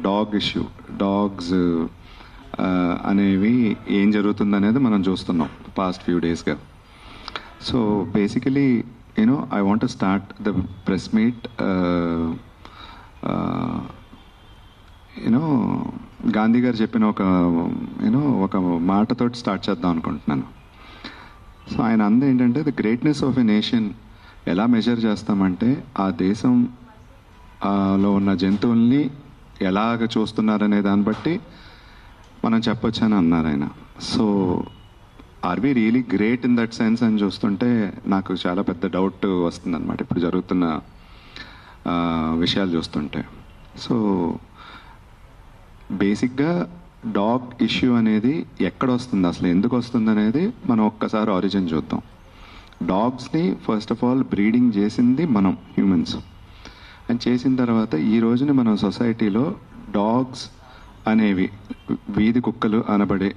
Dog issue, dogs అనేవి ఏం జరుగుతుందనేది మనం చూస్తున్నాం పాస్ట్ ఫ్యూ డేస్గా. So basically I want to start the press meet Gandhi గారు చెప్పిన ఒక మాటతోటి స్టార్ట్ చేద్దాం అనుకుంటున్నాను. సో ఆయన అంది ఏంటంటే, the greatness of a nation ఎలా మెజర్ చేస్తామంటే ఆ దేశం లో ఉన్న జంతువుల్ని ఎలాగ చూస్తున్నారనే దాన్ని బట్టి మనం చెప్పొచ్చు అని అన్నారు ఆయన. So are we really great in that sense అని చూస్తుంటే నాకు చాలా పెద్ద డౌట్ వస్తుంది అనమాట ఇప్పుడు జరుగుతున్న విషయాలు చూస్తుంటే. సో బేసిక్గా డాగ్ ఇష్యూ అనేది ఎక్కడ వస్తుంది, అసలు ఎందుకు వస్తుంది అనేది మనం ఒక్కసారి ఆరిజిన్ చూద్దాం. డాగ్స్ని ఫస్ట్ ఆఫ్ ఆల్ బ్రీడింగ్ చేసింది మనం హ్యూమన్స్. అండ్ చేసిన తర్వాత ఈ రోజుని మనం సొసైటీలో డాగ్స్ అనేవి, వీధి కుక్కలు అనబడే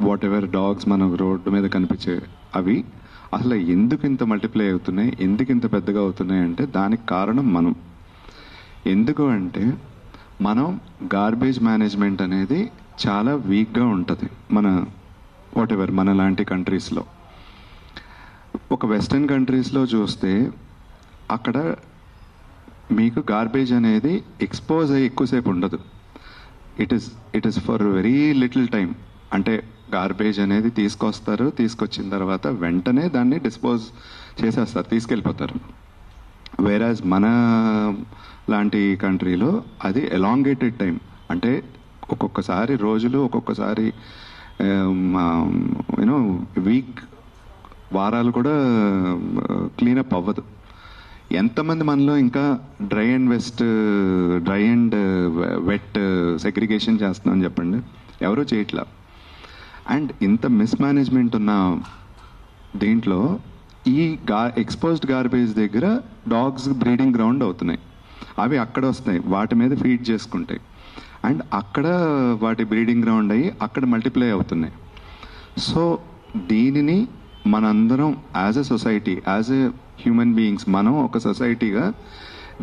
వాట్ ఎవర్ డాగ్స్ మనం రోడ్డు మీద కనిపించే అవి అసలు ఎందుకు ఇంత మల్టిప్లై అవుతున్నాయి, ఎందుకు ఇంత పెద్దగా అవుతున్నాయి అంటే దానికి కారణం మనం. ఎందుకు అంటే మనం గార్బేజ్ మేనేజ్మెంట్ అనేది చాలా వీక్గా ఉంటుంది మన వాట్ ఎవర్ మన లాంటి కంట్రీస్లో. ఒక వెస్టర్న్ కంట్రీస్లో చూస్తే అక్కడ మీకు గార్బేజ్ అనేది ఎక్స్పోజ్ అయ్యి ఎక్కువసేపు ఉండదు. It is for very little time. అంటే గార్బేజ్ అనేది తీసుకొస్తారు, తీసుకొచ్చిన తర్వాత వెంటనే దాన్ని డిస్పోజ్ చేసేస్తారు, తీసుకెళ్ళిపోతారు. వేరాజ్ మన లాంటి కంట్రీలో అది ఎలాంగేటెడ్ టైం. అంటే ఒక్కొక్కసారి రోజులు, ఒక్కొక్కసారి వీక్, వారాలు కూడా క్లీనప్ అవ్వదు. ఎంతమంది మనలో ఇంకా డ్రై అండ్ వెట్ సెగ్రిగేషన్ చేస్తున్నామని చెప్పండి? ఎవరూ చేయట్లా. అండ్ ఇంత మిస్మేనేజ్మెంట్ ఉన్న దీంట్లో ఈ ఎక్స్పోజ్డ్ గార్బేజ్ దగ్గర డాగ్స్ బ్రీడింగ్ గ్రౌండ్ అవుతున్నాయి. అవి అక్కడ వస్తాయి, వాటి మీద ఫీడ్ చేసుకుంటాయి. అండ్ అక్కడ వాటి బ్రీడింగ్ గ్రౌండ్ అయ్యి అక్కడ మల్టిప్లై అవుతున్నాయి. సో దీనిని మనందరం as a society, as a human beings, మనం ఒక సొసైటీగా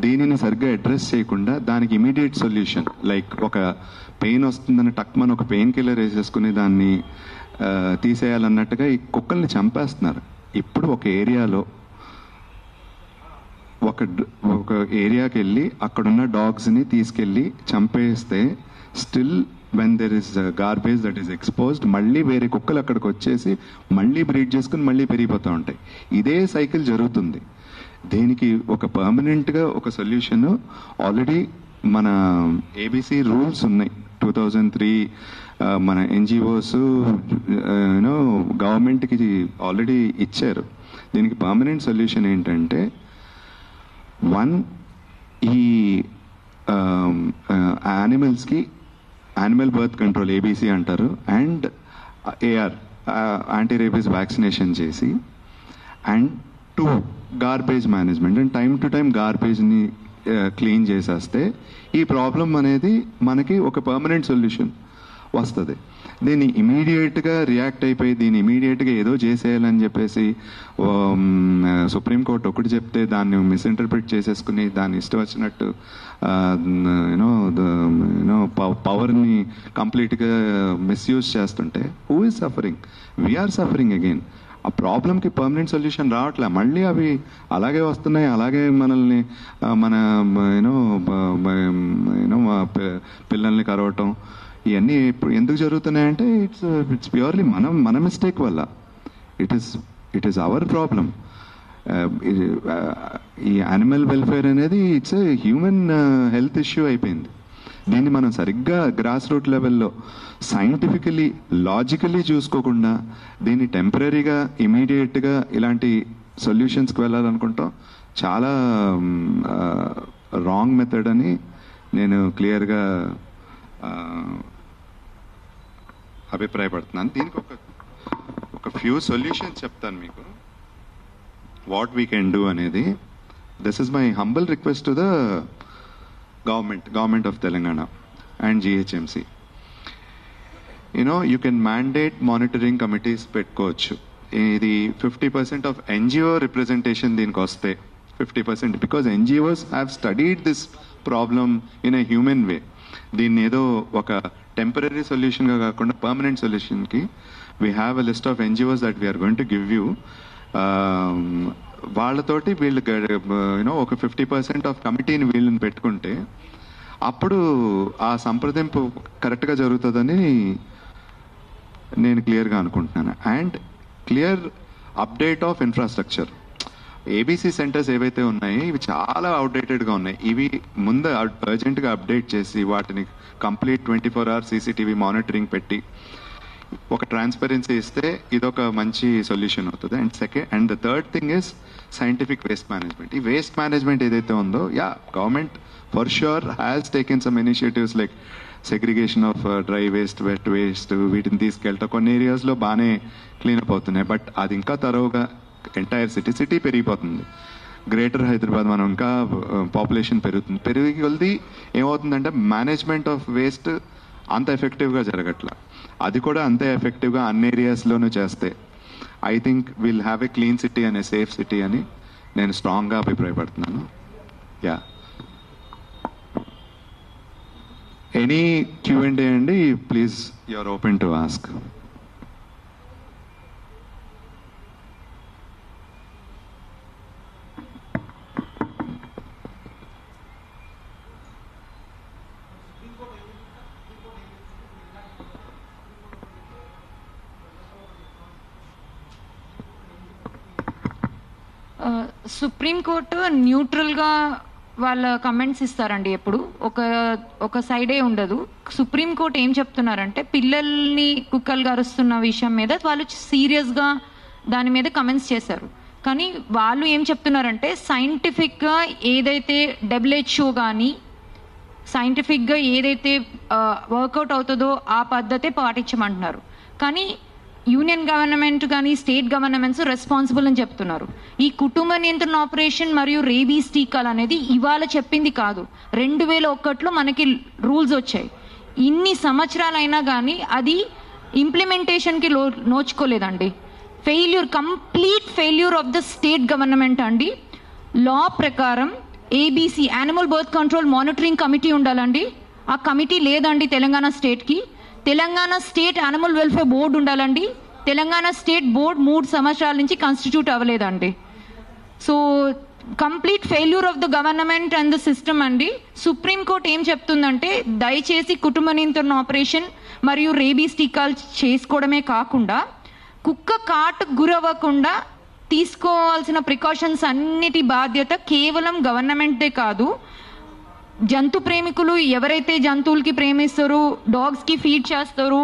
దీనిని సరిగ్గా అడ్రస్ చేయకుండా దానికి ఇమీడియట్ సొల్యూషన్, లైక్ ఒక పెయిన్ వస్తుందని టక్మన్ ఒక పెయిన్ కిల్లర్ వేసేసుకుని దాన్ని తీసేయాలన్నట్టుగా ఈ కుక్కల్ని చంపేస్తున్నారు. ఇప్పుడు ఒక ఏరియాలో ఒక ఏరియాకి వెళ్ళి అక్కడున్న డాగ్స్ని తీసుకెళ్ళి చంపేస్తే still when there is garbage that is exposed, మళ్ళీ వేరే కుక్కలు అక్కడికి వచ్చేసి మళ్ళీ బ్రీడ్ చేసుకుని మళ్ళీ పెరిగిపోతూ ఉంటాయి. ఇదే సైకిల్ జరుగుతుంది. దీనికి ఒక పర్మనెంట్గా ఒక సొల్యూషన్ ఆల్రెడీ మన ఏబీసీ రూల్స్ ఉన్నాయి. 2003 మన ఎన్జిఓస్ గవర్నమెంట్కి ఆల్రెడీ ఇచ్చారు. దీనికి పర్మనెంట్ సొల్యూషన్ ఏంటంటే, వన్, ఈ యానిమల్స్కి యానిమల్ బర్త్ కంట్రోల్, ఏబీసీ అంటారు, and AR, anti rabies vaccination చేసి, and 2, garbage management. And time to time గార్బేజ్ని క్లీన్ చేసేస్తే ఈ ప్రాబ్లం అనేది మనకి ఒక పర్మనెంట్ సొల్యూషన్ వస్తుంది. దీన్ని ఇమీడియట్గా రియాక్ట్ అయిపోయి దీన్ని ఇమీడియట్గా ఏదో చేసేయాలని చెప్పేసి సుప్రీంకోర్టు ఒకటి చెప్తే దాన్ని మిస్ఇంటర్ప్రిట్ చేసేసుకుని దాన్ని ఇష్టం వచ్చినట్టు పవర్ని కంప్లీట్గా మిస్యూజ్ చేస్తుంటే who is suffering? We are suffering again. ఆ ప్రాబ్లంకి పర్మనెంట్ సొల్యూషన్ రావట్లే, మళ్ళీ అవి అలాగే వస్తున్నాయి. అలాగే మనల్ని మన పిల్లల్ని కరవటం ఇవన్నీ ఇప్పుడు ఎందుకు జరుగుతున్నాయంటే ఇట్స్ ప్యూర్లీ మన మిస్టేక్ వల్ల. It is our problem. ఈ యానిమల్ వెల్ఫేర్ అనేది it's a human health issue అయిపోయింది. దీన్ని మనం సరిగ్గా గ్రాస్ రూట్ లెవెల్లో సైంటిఫికలీ, లాజికలీ చూసుకోకుండా దీన్ని టెంపరీగా ఇమీడియట్గా ఇలాంటి సొల్యూషన్స్కి వెళ్ళాలనుకుంటాం. చాలా రాంగ్ మెథడ్ అని నేను క్లియర్గా అభిప్రాయపడుతున్నాను. దీనికి ఒక ఫ్యూ సొల్యూషన్స్ చెప్తాను మీకు, వాట్ వీ కెన్ డూ అనేది. This is my humble request to the government of Telangana and GHMC. You can mandate monitoring committees పెట్టుకోవచ్చు. ఇది 50% of NGO representation దీనికి వస్తే 50%, because NGOs have studied this problem in a human way. దీన్ని ఏదో ఒక temporary సొల్యూషన్గా కాకుండా permanent సొల్యూషన్కి we have a list of NGOs that we're going to give you. వాళ్ళతోటి వీళ్ళు యూనో ఒక 50% ఆఫ్ కమిటీని వీళ్ళని పెట్టుకుంటే అప్పుడు ఆ సంప్రదింపు కరెక్ట్గా జరుగుతుందని నేను క్లియర్గా అనుకుంటున్నాను. And clear update of infrastructure. ABC centres ఏవైతే ఉన్నాయో ఇవి చాలా అవుట్డేటెడ్గా ఉన్నాయి. ఇవి ముందు అర్జెంటుగా అప్డేట్ చేసి వాటిని కంప్లీట్ 24 hours సీసీటీవీ మానిటరింగ్ పెట్టి ఒక ట్రాన్స్పరెన్సీ ఇస్తే ఇదొక మంచి సొల్యూషన్ అవుతుంది. And the third thing is scientific waste management. ఈ వేస్ట్ మేనేజ్మెంట్ ఏదైతే ఉందో, government for sure has taken some initiatives like segregation of dry waste, wet waste, వీటిని తీసుకెళ్తా కొన్ని ఏరియాస్లో బాగానే క్లీనప్ అవుతున్నాయి. బట్ అది ఇంకా తరోగా ఎంటైర్ సిటీ పెరిగిపోతుంది. గ్రేటర్ హైదరాబాద్ మనం ఇంకా పాపులేషన్ పెరిగి కొలిది ఏమవుతుందంటే మేనేజ్మెంట్ ఆఫ్ వేస్ట్ అంత ఎఫెక్టివ్గా జరగట్లా. అది కూడా అంతే ఎఫెక్టివ్గా అన్ని ఏరియాస్లోనూ చేస్తే I think will have a clean city and a safe city అని నేను స్ట్రాంగ్గా అభిప్రాయపడుతున్నాను. ఎనీ Q&A అండి, please you are open to ask. Supreme court న్యూట్రల్గా వాళ్ళ కమెంట్స్ ఇస్తారండి. ఎప్పుడు ఒక సైడే ఉండదు. సుప్రీంకోర్టు ఏం చెప్తున్నారంటే పిల్లల్ని కుక్కలు గరుస్తున్న విషయం మీద వాళ్ళు సీరియస్గా దాని మీద కమెంట్స్ చేశారు. కానీ వాళ్ళు ఏం చెప్తున్నారంటే సైంటిఫిక్గా ఏదైతే WHO కానీ సైంటిఫిక్గా ఏదైతే వర్కౌట్ అవుతుందో ఆ పద్ధతే పాటించమంటున్నారు. కానీ యూనియన్ గవర్నమెంట్ కానీ స్టేట్ గవర్నమెంట్స్ రెస్పాన్సిబుల్ అని చెప్తున్నారు. ఈ కుటుంబ నియంత్రణ ఆపరేషన్ మరియు రేబీస్ టీకాలు అనేది ఇవాళ చెప్పింది కాదు. 2001లో మనకి రూల్స్ వచ్చాయి. ఇన్ని సంవత్సరాలైనా కానీ అది ఇంప్లిమెంటేషన్కి నోచుకోలేదండి. Complete failure of the state government అండి. లా ప్రకారం ABC animal birth control monitoring committee ఉండాలండి. ఆ కమిటీ లేదండి తెలంగాణ స్టేట్కి. Telangana state animal welfare board ఉండాలండి. తెలంగాణ స్టేట్ బోర్డ్ 3 సంవత్సరాల నుంచి కాన్స్టిట్యూట్ అవ్వలేదండి. So complete failure of the government and the system అండి. సుప్రీంకోర్టు ఏం చెప్తుందంటే దయచేసి కుటుంబ నియంత్రణ ఆపరేషన్ మరియు రేబీస్ టీకాలు చేసుకోవడమే కాకుండా కుక్క కాటుకు గురవ్వకుండా తీసుకోవాల్సిన ప్రికాషన్స్ అన్నిటి బాధ్యత కేవలం గవర్నమెంట్దే కాదు, జంతు ప్రేమికులు ఎవరైతే జంతువులకి ప్రేమిస్తారో, డాగ్స్కి ఫీడ్ చేస్తారో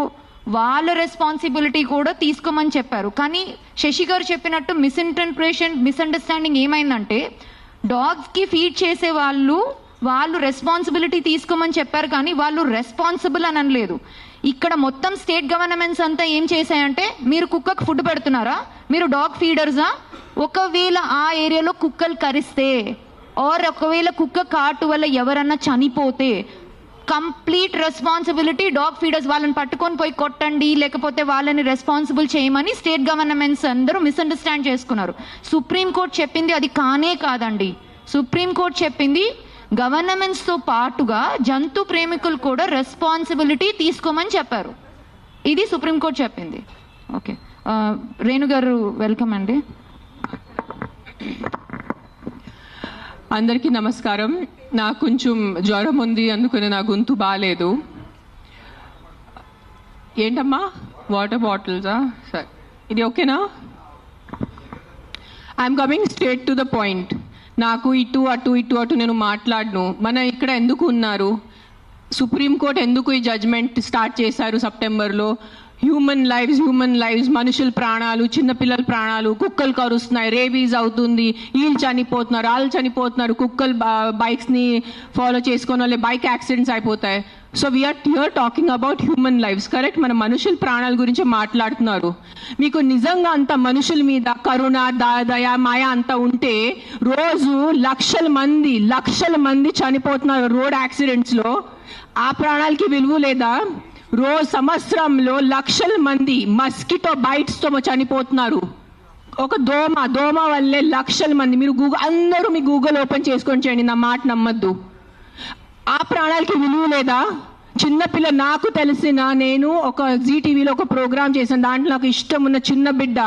వాళ్ళ రెస్పాన్సిబిలిటీ కూడా తీసుకోమని చెప్పారు. కానీ శశి గారు చెప్పినట్టు మిస్అండర్స్టాండింగ్ ఏమైందంటే డాగ్స్కి ఫీడ్ చేసే వాళ్ళు రెస్పాన్సిబిలిటీ తీసుకోమని చెప్పారు, కానీ వాళ్ళు రెస్పాన్సిబుల్ అని అనలేదు. ఇక్కడ మొత్తం స్టేట్ గవర్నమెంట్స్ అంతా ఏం చేశాయంటే మీరు కుక్కకు ఫుడ్ పెడుతున్నారా, మీరు డాగ్ ఫీడర్సా, ఒకవేళ ఆ ఏరియాలో కుక్కలు కరిస్తే ఒకవేళ కుక్క కాటు వల్ల ఎవరన్నా చనిపోతే కంప్లీట్ రెస్పాన్సిబిలిటీ డాగ్ ఫీడర్స్, వాళ్ళని పట్టుకొని పోయి కొట్టండి లేకపోతే వాళ్ళని రెస్పాన్సిబుల్ చేయమని స్టేట్ గవర్నమెంట్స్ అందరూ మిస్అండర్స్టాండ్ చేసుకున్నారు. సుప్రీంకోర్టు చెప్పింది అది కానే కాదండి. సుప్రీంకోర్టు చెప్పింది గవర్నమెంట్స్తో పాటుగా జంతు ప్రేమికులు కూడా రెస్పాన్సిబిలిటీ తీసుకోమని చెప్పారు. ఇది సుప్రీంకోర్టు చెప్పింది. ఓకే, రేణు గారు వెల్కమ్ అండి. అందరికీ నమస్కారం. నాకు కొంచెం జ్వరం ఉంది, అందుకని నా గొంతు బాగాలేదు. ఏంటమ్మా వాటర్ బాటిల్సా? సరే, ఇది ఓకేనా? I'm coming straight to the point. నాకు ఇటు అటు నేను మాట్లాడను. మన ఇక్కడ ఎందుకు ఉన్నారు? సుప్రీంకోర్టు ఎందుకు ఈ జడ్జ్మెంట్ స్టార్ట్ చేశారు సెప్టెంబర్లో? హ్యూమన్ లైవ్స్, మనుషుల ప్రాణాలు, చిన్నపిల్లల ప్రాణాలు, కుక్కలు కరుస్తున్నాయి, రేబీస్ అవుతుంది, వీళ్ళు చనిపోతున్నారు, వాళ్ళు చనిపోతున్నారు, కుక్కలు బైక్స్ని ఫాలో చేసుకొని వాళ్ళే బైక్ యాక్సిడెంట్స్ అయిపోతాయి. So we are here talking about human lives, correct? మన మనుషుల ప్రాణాల గురించి మాట్లాడుతున్నారు. మీకు నిజంగా అంత మనుషుల మీద కరుణ, దయ, మాయ అంతా ఉంటే రోజు లక్షల మంది చనిపోతున్నారు రోడ్ యాక్సిడెంట్స్లో. ఆ ప్రాణాలకి విలువ లేదా? రోజు సంవత్సరంలో లక్షల మంది మస్కిటో బైట్స్తో చనిపోతున్నారు. ఒక దోమ వల్లే లక్షల మంది. మీరు అందరూ మీ గూగుల్ ఓపెన్ చేసుకొని చేయండి, నా మాట నమ్మద్దు. ఆ ప్రాణాలకి విలువ లేదా? చిన్నపిల్ల, నాకు తెలిసిన, నేను ఒక జీ టీవీలో ఒక ప్రోగ్రామ్ చేశాను, దాంట్లో నాకు ఇష్టం ఉన్న చిన్న బిడ్డ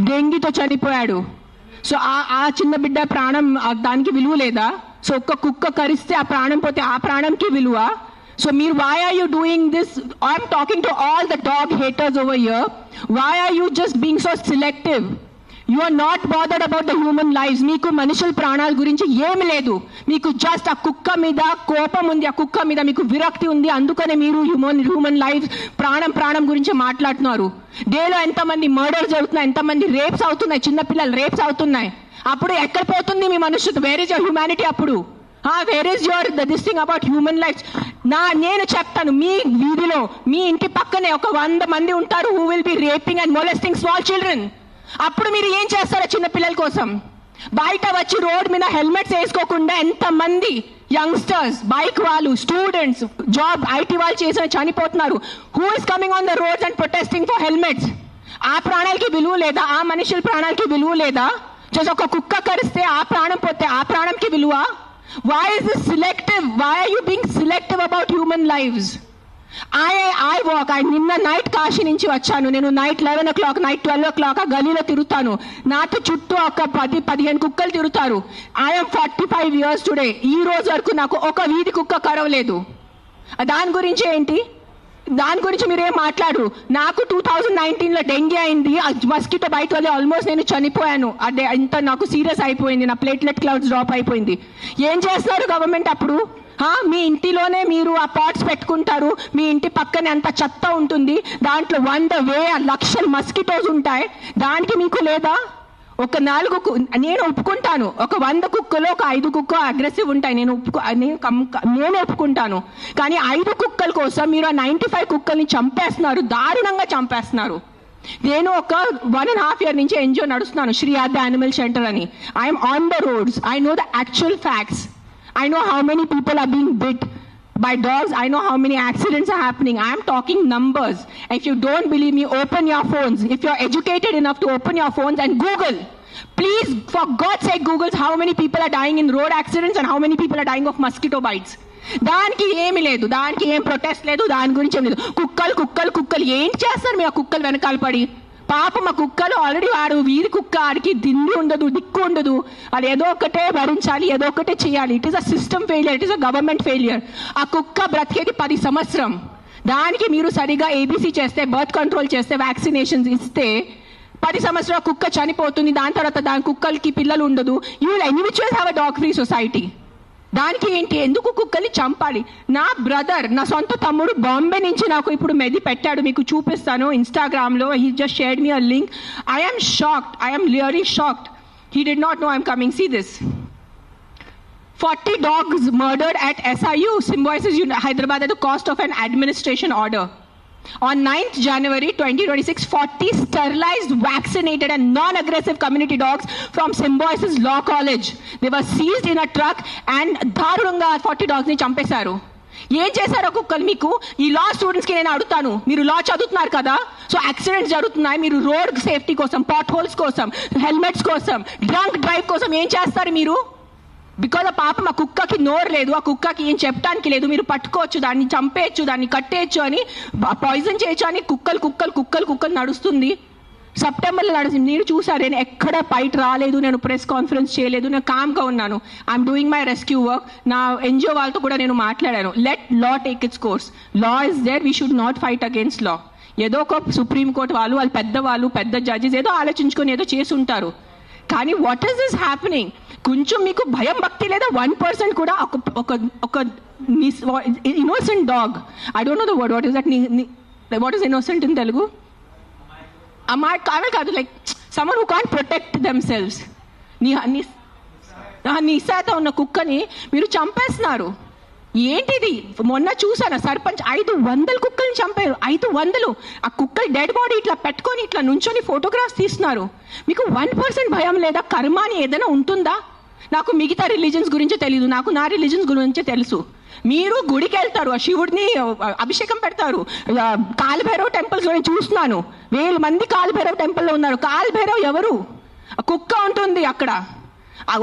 డెంగీతో చనిపోయాడు. సో ఆ చిన్న బిడ్డ ప్రాణం, దానికి విలువ లేదా? సో ఒక్క కుక్క కరిస్తే ఆ ప్రాణం పోతే ఆ ప్రాణంకి విలువ? సో మీరు, why are you doing this? I'm talking to all the dog haters over here. Why are you just being so selective? You are not bothered about the human lives. మీకు మనుషుల ప్రాణాల గురించి ఏమి లేదు. మీకు జస్ట్ ఆ కుక్క మీద కోపం ఉంది, ఆ కుక్క మీద మీకు విరక్తి ఉంది. అందుకనే మీరు హ్యూమన్ లైఫ్, ప్రాణం గురించి మాట్లాడుతున్నారు. డేలో ఎంతమంది మర్డర్స్ జరుగుతున్నాయి, ఎంతమంది రేప్స్ అవుతున్నాయి, చిన్నపిల్లలు రేప్స్ అవుతున్నాయి. అప్పుడు ఎక్కడ పోతుంది మీ మనుషులు? Where is your humanity? అప్పుడు where is your this thing about human life? నేను చెప్తాను, మీ వీధిలో, మీ ఇంటి పక్కనే ఒక 100 మంది ఉంటారు who will be raping and molesting small children. అప్పుడు మీరు ఏం చేస్తారో చిన్న పిల్లల కోసం? బయట వచ్చి రోడ్ మీద హెల్మెట్స్ వేసుకోకుండా ఎంతమంది యంగ్స్టర్స్, బైక్ వాళ్ళు, స్టూడెంట్స్, జాబ్ ఐటీ వాళ్ళు చేసిన చనిపోతున్నారు. Who is coming on the roads and protesting for helmets? ఆ ప్రాణాలకి విలువ లేదా? ఆ మనుషుల ప్రాణాలకి విలువ లేదా? జస్ట్ ఒక కుక్క కరిస్తే ఆ ప్రాణం పోతే ఆ ప్రాణంకి విలువ? Why is this selective? Why are you being selective about human lives? I walk. నిన్న నైట్ కాశీ నుంచి వచ్చాను. నేను నైట్ 11 o'clock, నైట్ 12 o'clock ఆ గలీలో తిరుగుతాను. నాతో చుట్టూ ఒక 10-15 కుక్కలు తిరుగుతారు. I'm 45 years today. ఈ రోజు వరకు నాకు ఒక వీధి కుక్క కరవలేదు. దాని గురించి ఏంటి? దాని గురించి మీరేం మాట్లాడరు. నాకు 2019లో డెంగీ అయింది. మస్కిటో బైట్ వల్ల ఆల్మోస్ట్ నేను చనిపోయాను. అదే ఇంత నాకు సీరియస్ అయిపోయింది. నా ప్లేట్లెట్ క్లౌడ్స్ డ్రాప్ అయిపోయింది. ఏం చేస్తారు గవర్నమెంట్ అప్పుడు? మీ ఇంటిలోనే మీరు ఆ పాట్స్ పెట్టుకుంటారు. మీ ఇంటి పక్కనే అంత చెత్త ఉంటుంది. దాంట్లో 100,000 లక్షల మస్కిటోస్ ఉంటాయి. దానికి మీకు లేదా? ఒక 4 నేను ఒప్పుకుంటాను. ఒక 100 కుక్కలో ఒక 5 కుక్క అగ్రెసివ్ ఉంటాయి. నేను ఒప్పుకుంటాను. కానీ 5 కుక్కల కోసం మీరు ఆ 95 కుక్కల్ని చంపేస్తున్నారు, దారుణంగా చంపేస్తున్నారు. నేను ఒక 1.5 year నుంచి ఎన్జిఓ నడుస్తున్నాను, శ్రీ ఆద్య యానిమల్ షెల్టర్ అని. I'm on the roads. I know the actual facts. I know how many people are being bit by dogs. I know how many accidents are happening. I am talking numbers. If you don't believe me, open your phones. If you're educated enough to open your phones and Google. Please, for God's sake, Google how many people are dying in road accidents and how many people are dying of mosquito bites. దానికి ఏమి లేదు, దానికి ఏం protest లేదు, దాని గురించి ఏం లేదు. కుక్కలు ఏం చేస్తారు మీ ఆ కుక్కలు వెనకాల పడి? పాపం మా కుక్కలు ఆల్రెడీ వాడు వీరి కుక్క, ఆడికి దిండి ఉండదు, దిక్కు ఉండదు. అది ఏదో ఒకటే భరించాలి, ఏదో ఒకటే చేయాలి. It is a system failure, it is a government failure. ఆ కుక్క బ్రతికేది 10 సంవత్సరం. దానికి మీరు సరిగా ఏబీసీ చేస్తే, బర్త్ కంట్రోల్ చేస్తే, వ్యాక్సినేషన్స్ ఇస్తే 10 సంవత్సరాల కుక్క చనిపోతుంది. దాని తర్వాత దాని కుక్కలకి పిల్లలు ఉండదు. You will any which ways have a dog free society. దానికి ఏంటి? ఎందుకు కుక్కల్ని చంపాలి? నా బ్రదర్, నా సొంత తమ్ముడు బాంబే నుంచి నాకు ఇప్పుడు మెది పెట్టాడు, మీకు చూపిస్తాను ఇన్స్టాగ్రామ్లో. He just shared me a link. I am shocked. I am really shocked. He did not know I'm coming. See this. 40 dogs murdered at SIU, Symbiosis Hyderabad at the cost of an administration order. On 9th January 2026, 40 sterilized, vaccinated and non-aggressive community dogs from Symbiosis Law College. They were seized in a truck and దారుణంగా 40 dogs ని చంపేశారు. ఏం చేశారో కుక్కలు మీకు? ఈ లా స్టూడెంట్స్కి నేను అడుగుతాను, మీరు లా చదువుతున్నారు కదా, సో యాక్సిడెంట్స్ జరుగుతున్నాయి, మీరు రోడ్ సేఫ్టీ కోసం, పాట్ హోల్స్ కోసం, హెల్మెట్స్ కోసం, డ్రంక్ డ్రైవ్ కోసం ఏం చేస్తారు మీరు? బికాజ్ ఆ పాపం ఆ కుక్కకి నోరు లేదు, ఆ కుక్కకి ఏం చెప్పడానికి లేదు. మీరు పట్టుకోవచ్చు, దాన్ని చంపేయచ్చు, దాన్ని కట్టేయచ్చు అని, పాయిజన్ చేయొచ్చు అని కుక్కలు నడుస్తుంది. సెప్టెంబర్లో నడుస్తుంది. మీరు చూసారు, నేను ఎక్కడ బయట రాలేదు, నేను ప్రెస్ కాన్ఫరెన్స్ చేయలేదు, నేను కామ్గా ఉన్నాను. I'm doing my rescue work. నా ఎన్జిఓ వాళ్ళతో కూడా నేను మాట్లాడాను. Let law take its course. Law is there, we should not fight against law. ఏదో ఒక సుప్రీంకోర్టు వాళ్ళు పెద్ద జడ్జెస్ ఏదో ఆలోచించుకొని ఏదో చేసి ఉంటారు. కానీ వాట్ ఈస్ దిస్ హ్యాపెనింగ్? కొంచెం మీకు భయం భక్తి లేదా? 1% కూడా ఒక innocent dog, I don't know the word, what is innocent in Telugu? కాదు, like someone who can't protect themselves. నిస్సాత ఉన్న కుక్కని మీరు చంపేస్తున్నారు. ఏంటిది? మొన్న చూసాను, సర్పంచ్ 500 కుక్కల్ని చంపారు. 500. ఆ కుక్కలు డెడ్ బాడీ ఇట్లా పెట్టుకొని ఇట్లా నుంచొని ఫోటోగ్రాఫ్స్ తీస్తున్నారు. మీకు 1% భయం లేదా? కర్మ అని ఏదైనా ఉంటుందా? నాకు మిగతా రిలీజన్స్ గురించి తెలియదు, నాకు నా రిలీజన్స్ గురించి తెలుసు. మీరు గుడికి వెళ్తారు, ఆ శివుడిని అభిషేకం పెడతారు. కాలభైరవ్ టెంపుల్స్లో నేను చూస్తున్నాను, 1000 మంది కాలభైరవ్ టెంపుల్లో ఉన్నారు. కాలభైరవ్ ఎవరు? కుక్క ఉంటుంది అక్కడ.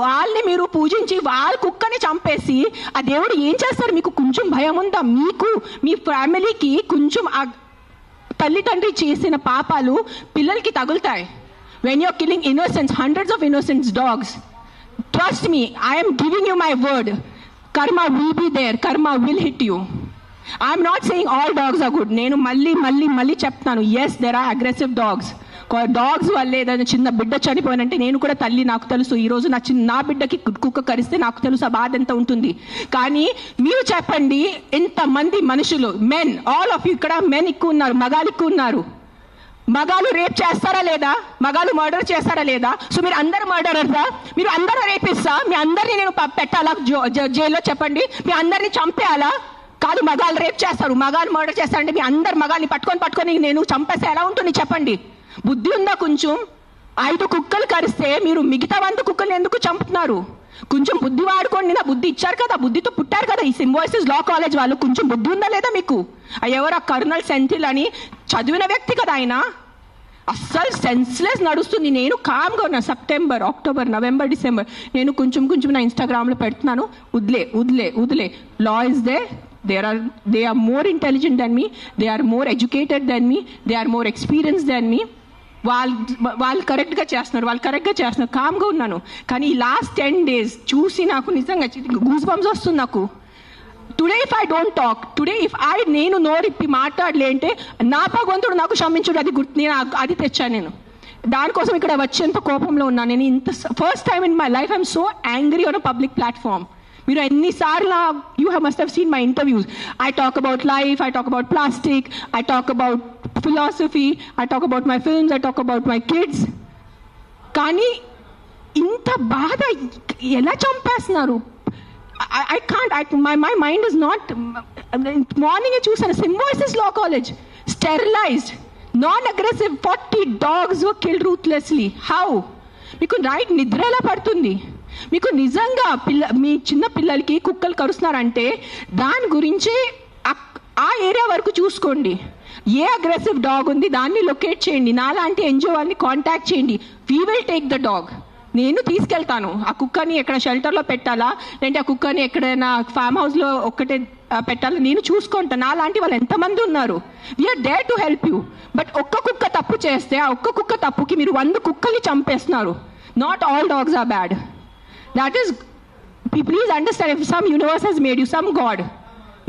వాళ్ళని మీరు పూజించి వాళ్ళ కుక్కని చంపేసి ఆ దేవుడు ఏం చేస్తారు? మీకు కొంచెం భయం ఉందా? మీకు మీ ఫ్యామిలీకి కొంచెం తల్లిదండ్రి చేసిన పాపాలు పిల్లలకి తగులుతాయి. When you're killing innocents, hundreds of innocents dogs, trust me, I'm giving you my word, karma will be there, karma will hit you. I'm not saying all dogs are good. నేను మళ్ళీ చెప్తాను, yes there are aggressive dogs. Dogs వల్లే ఏదైనా చిన్న బిడ్డ చనిపోయినంటే, నేను కూడా తల్లి, నాకు తెలుసు ఈరోజు నా బిడ్డకి కుక్క కరిస్తే నాకు తెలుసు ఆ బాధ ఎంత ఉంటుంది. కానీ మీరు చెప్పండి, ఇంతమంది మనుషులు, మెన్, ఆల్ ఆఫ్ యూ, ఇక్కడ మెన్ ఎక్కువ ఉన్నారు, మగాలు ఎక్కువ ఉన్నారు. మగాలు రేప్ చేస్తారా లేదా? మగాలు మర్డర్ చేస్తారా లేదా? సో మీరు అందరు మర్డరర్సా? మీరు అందరూ రేపిస్తా? మీ అందరినీ నేను పెట్టాలా జైల్లో? చెప్పండి, మీ అందరినీ చంపేయాలా? కాదు, మగాలు రేప్ చేస్తారు, మగాలు మర్డర్ చేస్తారంటే మీ అందరు మగాల్ని పట్టుకొని నేను చంపేస్తే ఎలా ఉంటుంది చెప్పండి? బుద్ధి ఉందా కొంచెం? 5 కుక్కలు కరిస్తే మీరు మిగతా 100 కుక్కల్ని ఎందుకు చంపుతున్నారు? కొంచెం బుద్ధి వాడుకోండి. నా బుద్ధి ఇచ్చారు కదా, బుద్ధితో పుట్టారు కదా ఈ సింబాయిసిస్ లా కాలేజ్ వాళ్ళు. కొంచెం బుద్ధి ఉందా లేదా మీకు? ఎవరు కర్నల్ సెంథిల్ అని చదివిన వ్యక్తి కదా ఆయన. అస్సలు సెన్స్లెస్ నడుస్తుంది. నేను కామ్గా ఉన్నా. సెప్టెంబర్, అక్టోబర్, నవంబర్, డిసెంబర్ నేను కొంచెం నా ఇన్స్టాగ్రామ్లో పెడుతున్నాను, వదిలే. Law is they. They are more intelligent than me, they are more educated than me, they are more experienced than me. వాళ్ళు కరెక్ట్గా చేస్తున్నారు, కామ్గా ఉన్నాను. కానీ ఈ లాస్ట్ 10 days చూసి నాకు నిజంగా గూస్ బంప్స్ వస్తుంది నాకు. Today if I don't talk, నేను నోరిప్పి మాట్లాడలే అంటే నా భగవంతుడు నాకు క్షమించుడు, అది నేను అది తెచ్చాను. నేను దానికోసం ఇక్కడ వచ్చేంత కోపంలో ఉన్నాను. నేను first time in my life I'm so angry on a public platform. మీరు ఎన్నిసార్లు you must have seen my interviews. I talk about life, I talk about plastic, I talk about philosophy, I talk about my films, I talk about my kids. కానీ ఇంత బాధ ఎలా చంపేస్తున్నారు? I can't, my mind is not. మార్నింగే చూసాను, సింబాయిసిస్ law college, sterilised, non aggressive 40 dogs were killed ruthlessly. How? మీకు night నిద్ర ఎలా పడుతుంది? మీకు నిజంగా మీ చిన్న పిల్లలకి కుక్కలు కరుస్తున్నారంటే దాని గురించి ఆ ఏరియా వరకు చూసుకోండి. ఏ అగ్రెసివ్ డాగ్ ఉంది దాన్ని లొకేట్ చేయండి. నాలాంటి ఎన్జిఓ వాళ్ళని కాంటాక్ట్ చేయండి. We will take the dog. నేను తీసుకెళ్తాను. ఆ కుక్కని ఎక్కడ షెల్టర్లో పెట్టాలా, లేదంటే ఆ కుక్కని ఎక్కడైనా ఫామ్ హౌస్లో ఒక్కటే పెట్టాలా, నేను చూసుకుంటాను. నాలాంటి వాళ్ళు ఎంతమంది ఉన్నారు. We are there to help you. But ఒక్క కుక్క తప్పు చేస్తే ఆ ఒక్క కుక్క తప్పుకి మీరు 100 కుక్కల్ని చంపేస్తున్నారు. Not all dogs are bad. That is, please understand, if some universe has made you, some God,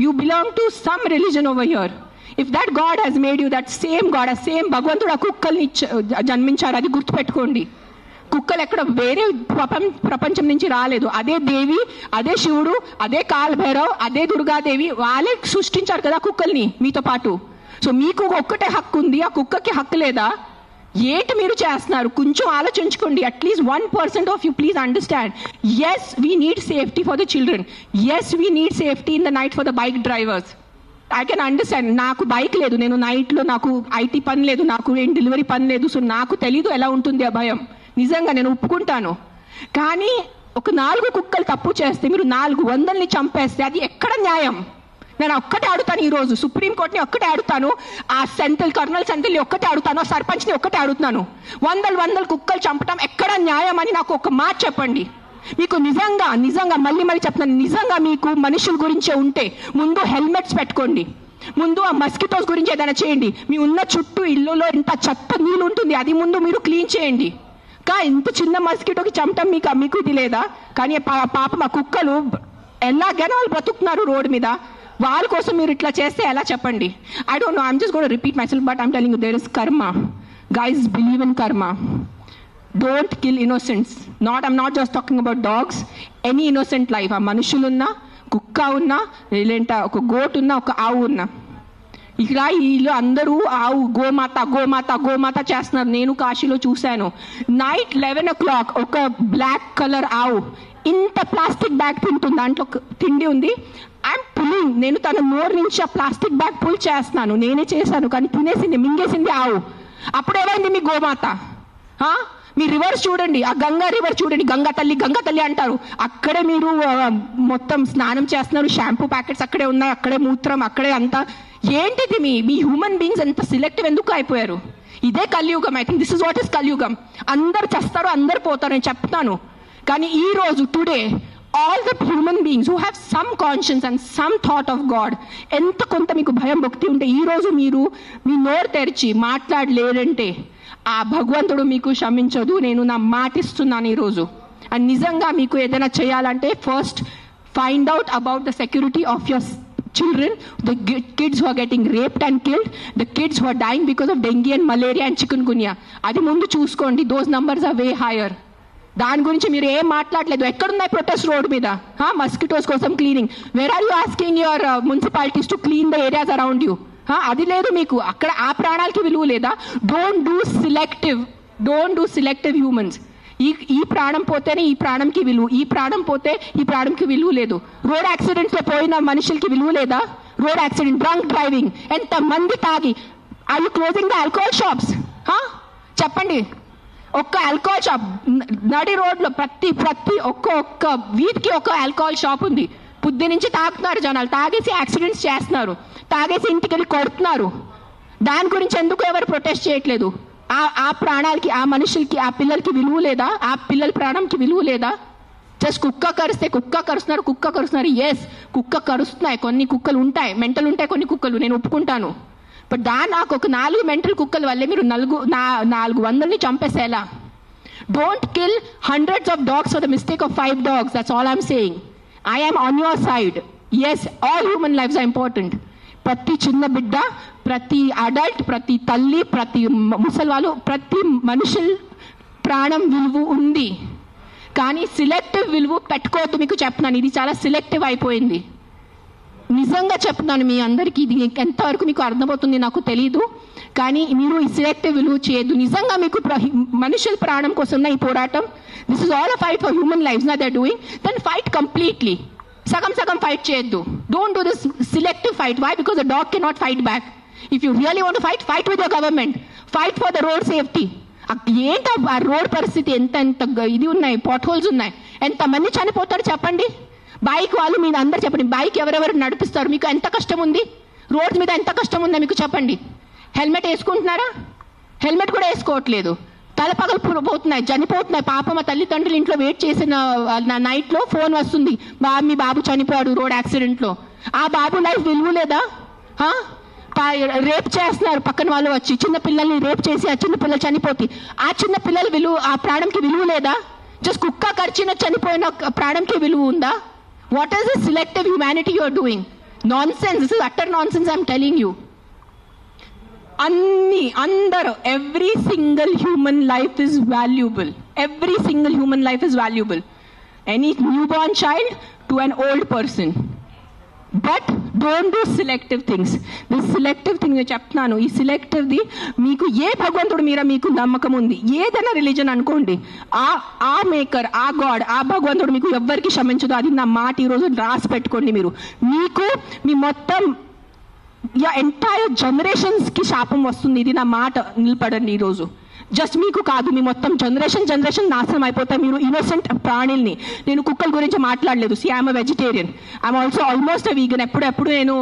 you belong to some religion over here. If that God has made you, that same God, a same భగవంతుడు ఆ కుక్కల్ని జన్మించారు, అది గుర్తుపెట్టుకోండి. కుక్కలు ఎక్కడ వేరే ప్రపంచం నుంచి రాలేదు. అదే దేవి, అదే శివుడు, అదే కాలభైరవ్, అదే దుర్గాదేవి, వాళ్ళే సృష్టించారు కదా కుక్కల్ని మీతో పాటు. సో మీకు ఒక్కటే హక్కు ఉంది, ఆ కుక్కకి హక్కు లేదా? ఏంటి మీరు చేస్తున్నారు? కొంచెం ఆలోచించుకోండి. At least 1% of you please understand. Yes, we need safety for the children. Yes, we need safety in the night for the bike drivers. I can understand. నాకు బైక్ లేదు, నేను నైట్లో, నాకు ఐటీ పని లేదు, నాకు ఏం డెలివరీ పని లేదు. సో నాకు తెలీదు ఎలా ఉంటుంది ఆ భయం. నిజంగా నేను ఒప్పుకుంటాను. కానీ ఒక 4 కుక్కలు తప్పు చేస్తే మీరు 400ని చంపేస్తే అది ఎక్కడ న్యాయం? నేను ఒక్కటే అడుగుతాను ఈరోజు, సుప్రీంకోర్టుని ఒక్కటే అడుగుతాను, ఆ కర్నల్ సెంథిల్ని ఒక్కటే అడుగుతాను, సర్పంచ్ని ఒక్కటే అడుగుతాను. 100 కుక్కలు చంపటం ఎక్కడ న్యాయం అని నాకు ఒక మాట చెప్పండి. మీకు నిజంగా మళ్ళీ చెప్తున్నాను, నిజంగా మీకు మనుషుల గురించే ఉంటే ముందు హెల్మెట్స్ పెట్టుకోండి. ముందు ఆ మస్కిటోస్ గురించి ఏదైనా చేయండి. మీ ఉన్న చుట్టూ ఇల్లులో ఇంత చెత్త నీళ్ళు ఉంటుంది, అది ముందు మీరు క్లీన్ చేయండి. ఇంత చిన్న మస్కిటోకి చంపటం మీకు ఇది లేదా? కానీ పాప మా కుక్కలు ఎలాగైనా వాళ్ళు బ్రతుకుతున్నారు రోడ్డు మీద. వాళ్ళ కోసం మీరు ఇట్లా చేస్తే ఎలా చెప్పండి? I don't know, I'm just gonna repeat myself, but I'm telling you, there is karma. Guys, believe in karma. Don't kill innocents. I'm not just talking about dogs, any innocent life. ఆ మనుషులున్నా, కుక్క ఉన్నా, లేదంటే ఒక goat ఉన్నా, ఒక ఆవు ఉన్నా. ఇక్కడ వీళ్ళు అందరూ ఆవు గోమాత చేస్తున్నారు. నేను కాశీలో చూశాను. నైట్ 11 o'clock ఒక బ్లాక్ కలర్ ఆవు ఇంత ప్లాస్టిక్ బ్యాగ్ తింటుంది, దాంట్లో తిండి ఉంది. ఐఎమ్ పుల్లింగ్, నేను తన నోరు నుంచి ఆ ప్లాస్టిక్ బ్యాగ్ పుల్ చేస్తున్నాను. నేనే చేశాను, కానీ తినేసింది, మింగేసింది ఆవు. అప్పుడు ఏమైంది మీ గోమాత? మీ రివర్స్ చూడండి, ఆ గంగా రివర్ చూడండి, గంగా తల్లి అంటారు. అక్కడే మీరు మొత్తం స్నానం చేస్తున్నారు, షాంపూ ప్యాకెట్స్ అక్కడే ఉన్నాయి, అక్కడే మూత్రం, అక్కడే అంతా. ఏంటిది మీ హ్యూమన్ బీయింగ్స్ ఎంత సిలెక్టివ్ ఎందుకు అయిపోయారు? ఇదే కలియుగం. I think this is what is కలియుగం. అందరు చేస్తారు, అందరు పోతారు, నేను చెప్తాను. కానీ ఈ రోజు today all the human beings who have some conscience and some thought of God, ఎంత కొంత మీకు భయం భక్తి ఉంటే ఈ రోజు మీరు మీ నోరు తెరిచి మాట్లాడలేరంటే ఆ భగవంతుడు మీకు క్షమించదు. నేను నా మాట ఇస్తున్నాను ఈరోజు. అండ్ నిజంగా మీకు ఏదైనా చేయాలంటే first find out about the security of your children, the kids who are getting raped and killed, the kids who are dying because of dengue and malaria and chikungunya. అది ముందు చూసుకోండి. Those numbers are way higher. దాని గురించి మీరు ఏం మాట్లాడలేదు. ఎక్కడున్నాయి protest road మీద మస్కిటోస్ కోసం cleaning? Where are you asking your municipalities to clean the areas around you? అది లేదు మీకు. అక్కడ ఆ ప్రాణాలకి విలువ లేదా? Don't do selective humans. ఈ ప్రాణం పోతేనే ఈ ప్రాణంకి విలువ, ఈ ప్రాణం పోతే ఈ ప్రాణంకి విలువ లేదు. రోడ్ యాక్సిడెంట్స్లో పోయిన మనుషులకి విలువ లేదా? రోడ్ యాక్సిడెంట్, డ్రంక్ డ్రైవింగ్, ఎంత మంది తాగి. Are you closing the alcohol shops? చెప్పండి. ఒక్క ఆల్కహాల్ షాప్ నడి రోడ్లో ప్రతి ఒక్క వీధికి ఒక ఆల్కహాల్ షాప్ ఉంది. పొద్దు నుంచి తాగుతున్నారు జనాలు, తాగేసి యాక్సిడెంట్స్ చేస్తున్నారు, తాగేసి ఇంటికి వెళ్ళి కొడుతున్నారు. దాని గురించి ఎందుకు ఎవరు ప్రొటెస్ట్ చేయట్లేదు? ఆ ప్రాణాలకి, ఆ మనుషులకి, ఆ పిల్లలకి విలువ లేదా? ఆ పిల్లల ప్రాణంకి విలువ లేదా? జస్ట్ కుక్క కరుస్తున్నారు. ఎస్, కుక్క కరుస్తున్నాయి. కొన్ని కుక్కలు ఉంటాయి, మెంటల్ ఉంటాయి కొన్ని కుక్కలు, నేను ఒప్పుకుంటాను. బట్ నాకు ఒక 4 మెంటల్ కుక్కల వల్లే మీరు 400 చంపేసేలా? Don't kill hundreds of dogs for the mistake of 5 dogs. That's all I'm saying. I am on your side. Yes, all human lives are important. ప్రతి చిన్న బిడ్డ, ప్రతి అడల్ట్, ప్రతి తల్లి, ప్రతి ముసలివాళ్ళు, ప్రతి మనుషుల ప్రాణం విలువ ఉంది. కానీ సిలెక్టివ్ విలువ పెట్టుకోవద్దు. మీకు చెప్తున్నాను, ఇది చాలా సిలెక్టివ్ అయిపోయింది. నిజంగా చెప్తున్నాను మీ అందరికీ. ఇది ఎంతవరకు మీకు అర్థమవుతుంది నాకు తెలీదు, కానీ మీరు ఈ సిలెక్టివ్ విలువ చేయొద్దు. నిజంగా మీకు మనుషుల ప్రాణం కోసం ఈ పోరాటం, this is all a fight for human lives నా they are doing, then fight completely. సగం ఫైట్ చేయొద్దు. Don't do this selective fight. Why? Because the dog cannot fight back. If you really want to fight with your government. Fight for the road safety. ఏంటి ఆ road పరిస్థితి? ఎంత ఇది ఉన్నాయి, pot holes ఉన్నాయి, ఎంతమంది చనిపోతారు చెప్పండి. బైక్ వాళ్ళు మీరు అందరు చెప్పండి, బైక్ ఎవరెవరు నడిపిస్తారు? మీకు ఎంత కష్టం ఉంది? రోడ్ మీద ఎంత కష్టం ఉందో మీకు చెప్పండి. హెల్మెట్ వేసుకుంటున్నారా? హెల్మెట్ కూడా వేసుకోవట్లేదు. తల పగలు పోతున్నాయి, చనిపోతున్నాయి. పాప మా తల్లిదండ్రులు ఇంట్లో వెయిట్ చేసిన నైట్లో ఫోన్ వస్తుంది, మీ బాబు చనిపోయాడు రోడ్ యాక్సిడెంట్లో. ఆ బాబు లైఫ్ విలువ లేదా? రేప్ చేస్తున్నారు పక్కన వాళ్ళు వచ్చి, చిన్న పిల్లల్ని రేప్ చేసి ఆ చిన్న పిల్లలు చనిపోతే ఆ చిన్న పిల్లల విలువ, ఆ ప్రాణంకి విలువ లేదా? జస్ట్ కుక్క కరిచిన చనిపోయిన ప్రాణంకి విలువ ఉందా? What is the selective humanity you are doing? Nonsense. This is utter nonsense I'm telling you. అందరూ, every single human life is valuable. Every single human life is valuable. Any new born child to an old person. But don't do selective things. This selective thing నేను చెప్తున్నాను. ఈ సెలెక్టివ్ది మీకు ఏ భగవంతుడు మీద మీకు నమ్మకం ఉంది, ఏదైనా రిలీజన్ అనుకోండి, ఆ మేకర్, ఆ గాడ్, ఆ భగవంతుడు మీకు ఎవ్వరికి క్షమించదు. అది నా మాట. ఈరోజు రాసి పెట్టుకోండి. మీకు మీ మొత్తం ఎంటైర్ జనరేషన్స్కి శాపం వస్తుంది. ఇది నా మాట. నిలబడండి ఈరోజు. జస్ట్ మీకు కాదు, మీ మొత్తం జనరేషన్ నాశనం అయిపోతాయి. మీరు ఇన్నోసెంట్ ప్రాణుల్ని. నేను కుక్కల గురించి మాట్లాడలేదు. See I'm vegetarian, I'm also almost vegan. ఎప్పుడు నేను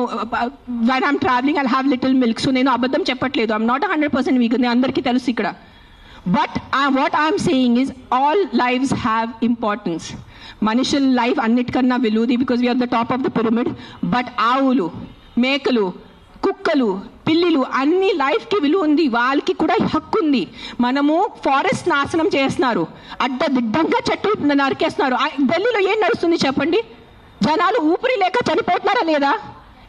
when I'm travelling I have little milk. So నేను అబద్ధం చెప్పట్లేదు. ఐఎమ్ నాట్ 100% వీగన్, అందరికీ తెలుసు ఇక్కడ. But what I'm saying is all lives have importance. మనుషుల లైఫ్ అన్నిటికన్నా విలువది, because we're the top of the pyramid. But ఆవులు, మేకలు, కుక్కలు, పిల్లిలు అన్ని లైఫ్కి విలువ ఉంది. వాళ్ళకి కూడా హక్కు ఉంది. మనము ఫారెస్ట్ నాశనం చేస్తున్నారు, అడ్డదిడ్డంగా చెట్లు నరికేస్తున్నారు. ఢిల్లీలో ఏం నడుస్తుంది చెప్పండి? జనాలు ఊపిరి లేక చనిపోతున్నారా లేదా?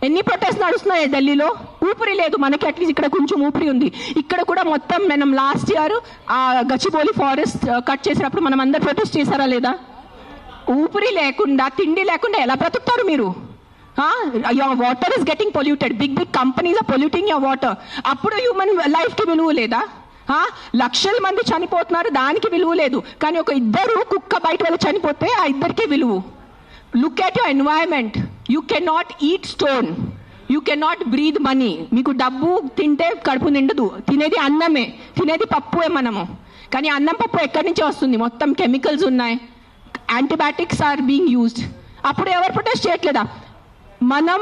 ఎన్ని ప్రొటెస్ట్ నడుస్తున్నాయి ఢిల్లీలో? ఊపిరి లేదు. మనకి అట్లీస్ట్ ఇక్కడ కొంచెం ఊపిరి ఉంది. ఇక్కడ కూడా మొత్తం మనం లాస్ట్ ఇయర్ ఆ గచ్చిబౌలి ఫారెస్ట్ కట్ చేసినప్పుడు మనం అందరు ప్రొటెస్ట్ చేశారా లేదా? ఊపిరి లేకుండా, తిండి లేకుండా ఎలా బ్రతుకుతారు మీరు? Your water is getting polluted. Big companies are polluting your water. అప్పుడు హ్యూమన్ లైఫ్కి విలువ లేదా? లక్షల మంది చనిపోతున్నారు, దానికి విలువ లేదు. కానీ ఒక ఇద్దరు కుక్క బయట వెళ్ళి చనిపోతే ఆ ఇద్దరికే విలువ. Look at your environment. You cannot eat stone, you cannot breathe money. మీకు డబ్బు తింటే కడుపు నిండదు. తినేది అన్నమే, తినేది పప్పుే మనము. కానీ అన్నం పప్పు ఎక్కడి నుంచి వస్తుంది? మొత్తం కెమికల్స్ ఉన్నాయి, యాంటీబయాటిక్స్ ఆర్ బీయింగ్ యూజ్డ్. అప్పుడు ఎవరు ప్రొటెస్ట్ చేయట్లేదా? మనం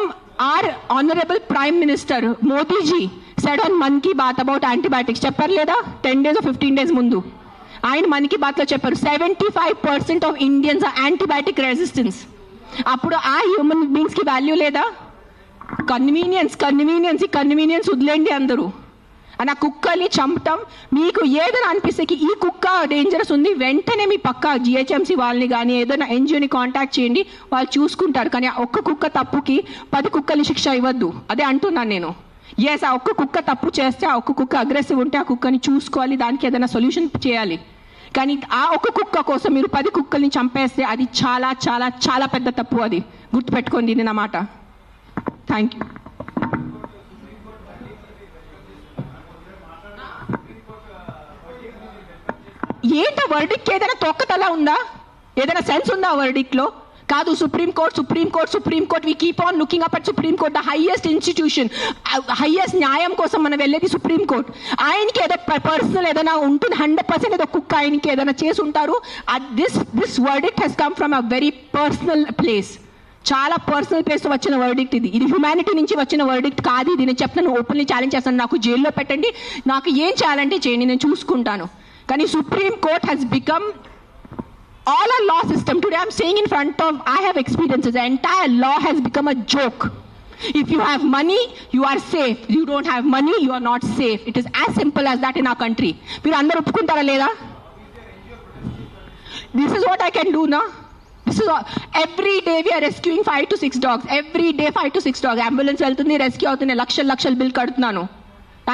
are honourable prime minister Modiji said on Mann Ki Baat about antibiotics. చెప్పారు లేదా? 10 days or 15 days ముందు. ఆయన మనకి బాత్లో చెప్పారు 75% of Indians are antibiotic resistance. అప్పుడు ఆ హ్యూమన్ బీయింగ్స్కి వాల్యూ లేదా? కన్వీనియన్స్ వదిలేండి అందరూ. అని ఆ కుక్కల్ని చంపటం మీకు ఏదైనా అనిపిస్తే ఈ కుక్క డేంజరస్ ఉంది, వెంటనే మీ పక్క జిహెచ్ఎంసీ వాళ్ళని కానీ ఏదైనా ఎన్జిఓని కాంటాక్ట్ చేయండి, వాళ్ళు చూసుకుంటారు. కానీ ఒక్క కుక్క తప్పుకి 10 కుక్కల్ని శిక్ష ఇవ్వద్దు. అదే అంటున్నాను నేను. ఆ ఒక్క కుక్క తప్పు చేస్తే, ఆ ఒక్క కుక్క అగ్రెసివ్ ఉంటే ఆ కుక్కని చూసుకోవాలి, దానికి ఏదైనా సొల్యూషన్ చేయాలి. కానీ ఆ ఒక్క కుక్క కోసం మీరు 10 కుక్కల్ని చంపేస్తే అది చాలా చాలా చాలా పెద్ద తప్పు. అది గుర్తుపెట్టుకోండి ఇది నా మాట. Thank you. ఏంటో వర్డిక్ట్ ఏదైనా తొక్కతలా ఉందా? ఏదైనా సెన్స్ ఉందా వర్డిక్ట్లో? కాదు. Supreme court we keep on looking up at supreme court, the highest institution, highest న్యాయం కోసం మనం వెళ్ళేది సుప్రీంకోర్టు. ఆయనకి ఏదో పర్సనల్ ఏదైనా ఉంటుంది, 100% ఏదో కుక్క ఆయనకి ఏదైనా చేసి ఉంటారు. This verdict has come from a very personal place. చాలా పర్సనల్ ప్లేస్ వచ్చిన వర్డిక్ట్ ఇది. ఇది హ్యుమానిటీ నుంచి వచ్చిన వర్డిక్ట్ కాదు. ఇది నేను చెప్తాను, ఓపెన్లీ ఛాలెంజ్ చేస్తాను. నాకు జైల్లో పెట్టండి, నాకు ఏం చేయాలంటే చేయండి, నేను చూసుకుంటాను. కానీ supreme court has become all our law system. Today I'm saying in front of, I have experiences, the entire law has become a joke. If you have money, you are safe. You don't have money, you are not safe. It is as simple as that in our country. మీరు అందరూ ఒప్పుకుంటారా లేదా? This is what I can do now. This is all. Every day we are rescuing 5 to 6 dogs. Every day 5 to 6 dogs. Ambulance వెళ్తుంది, rescue అవుతుంది, లక్షల bill కడుతున్నాను.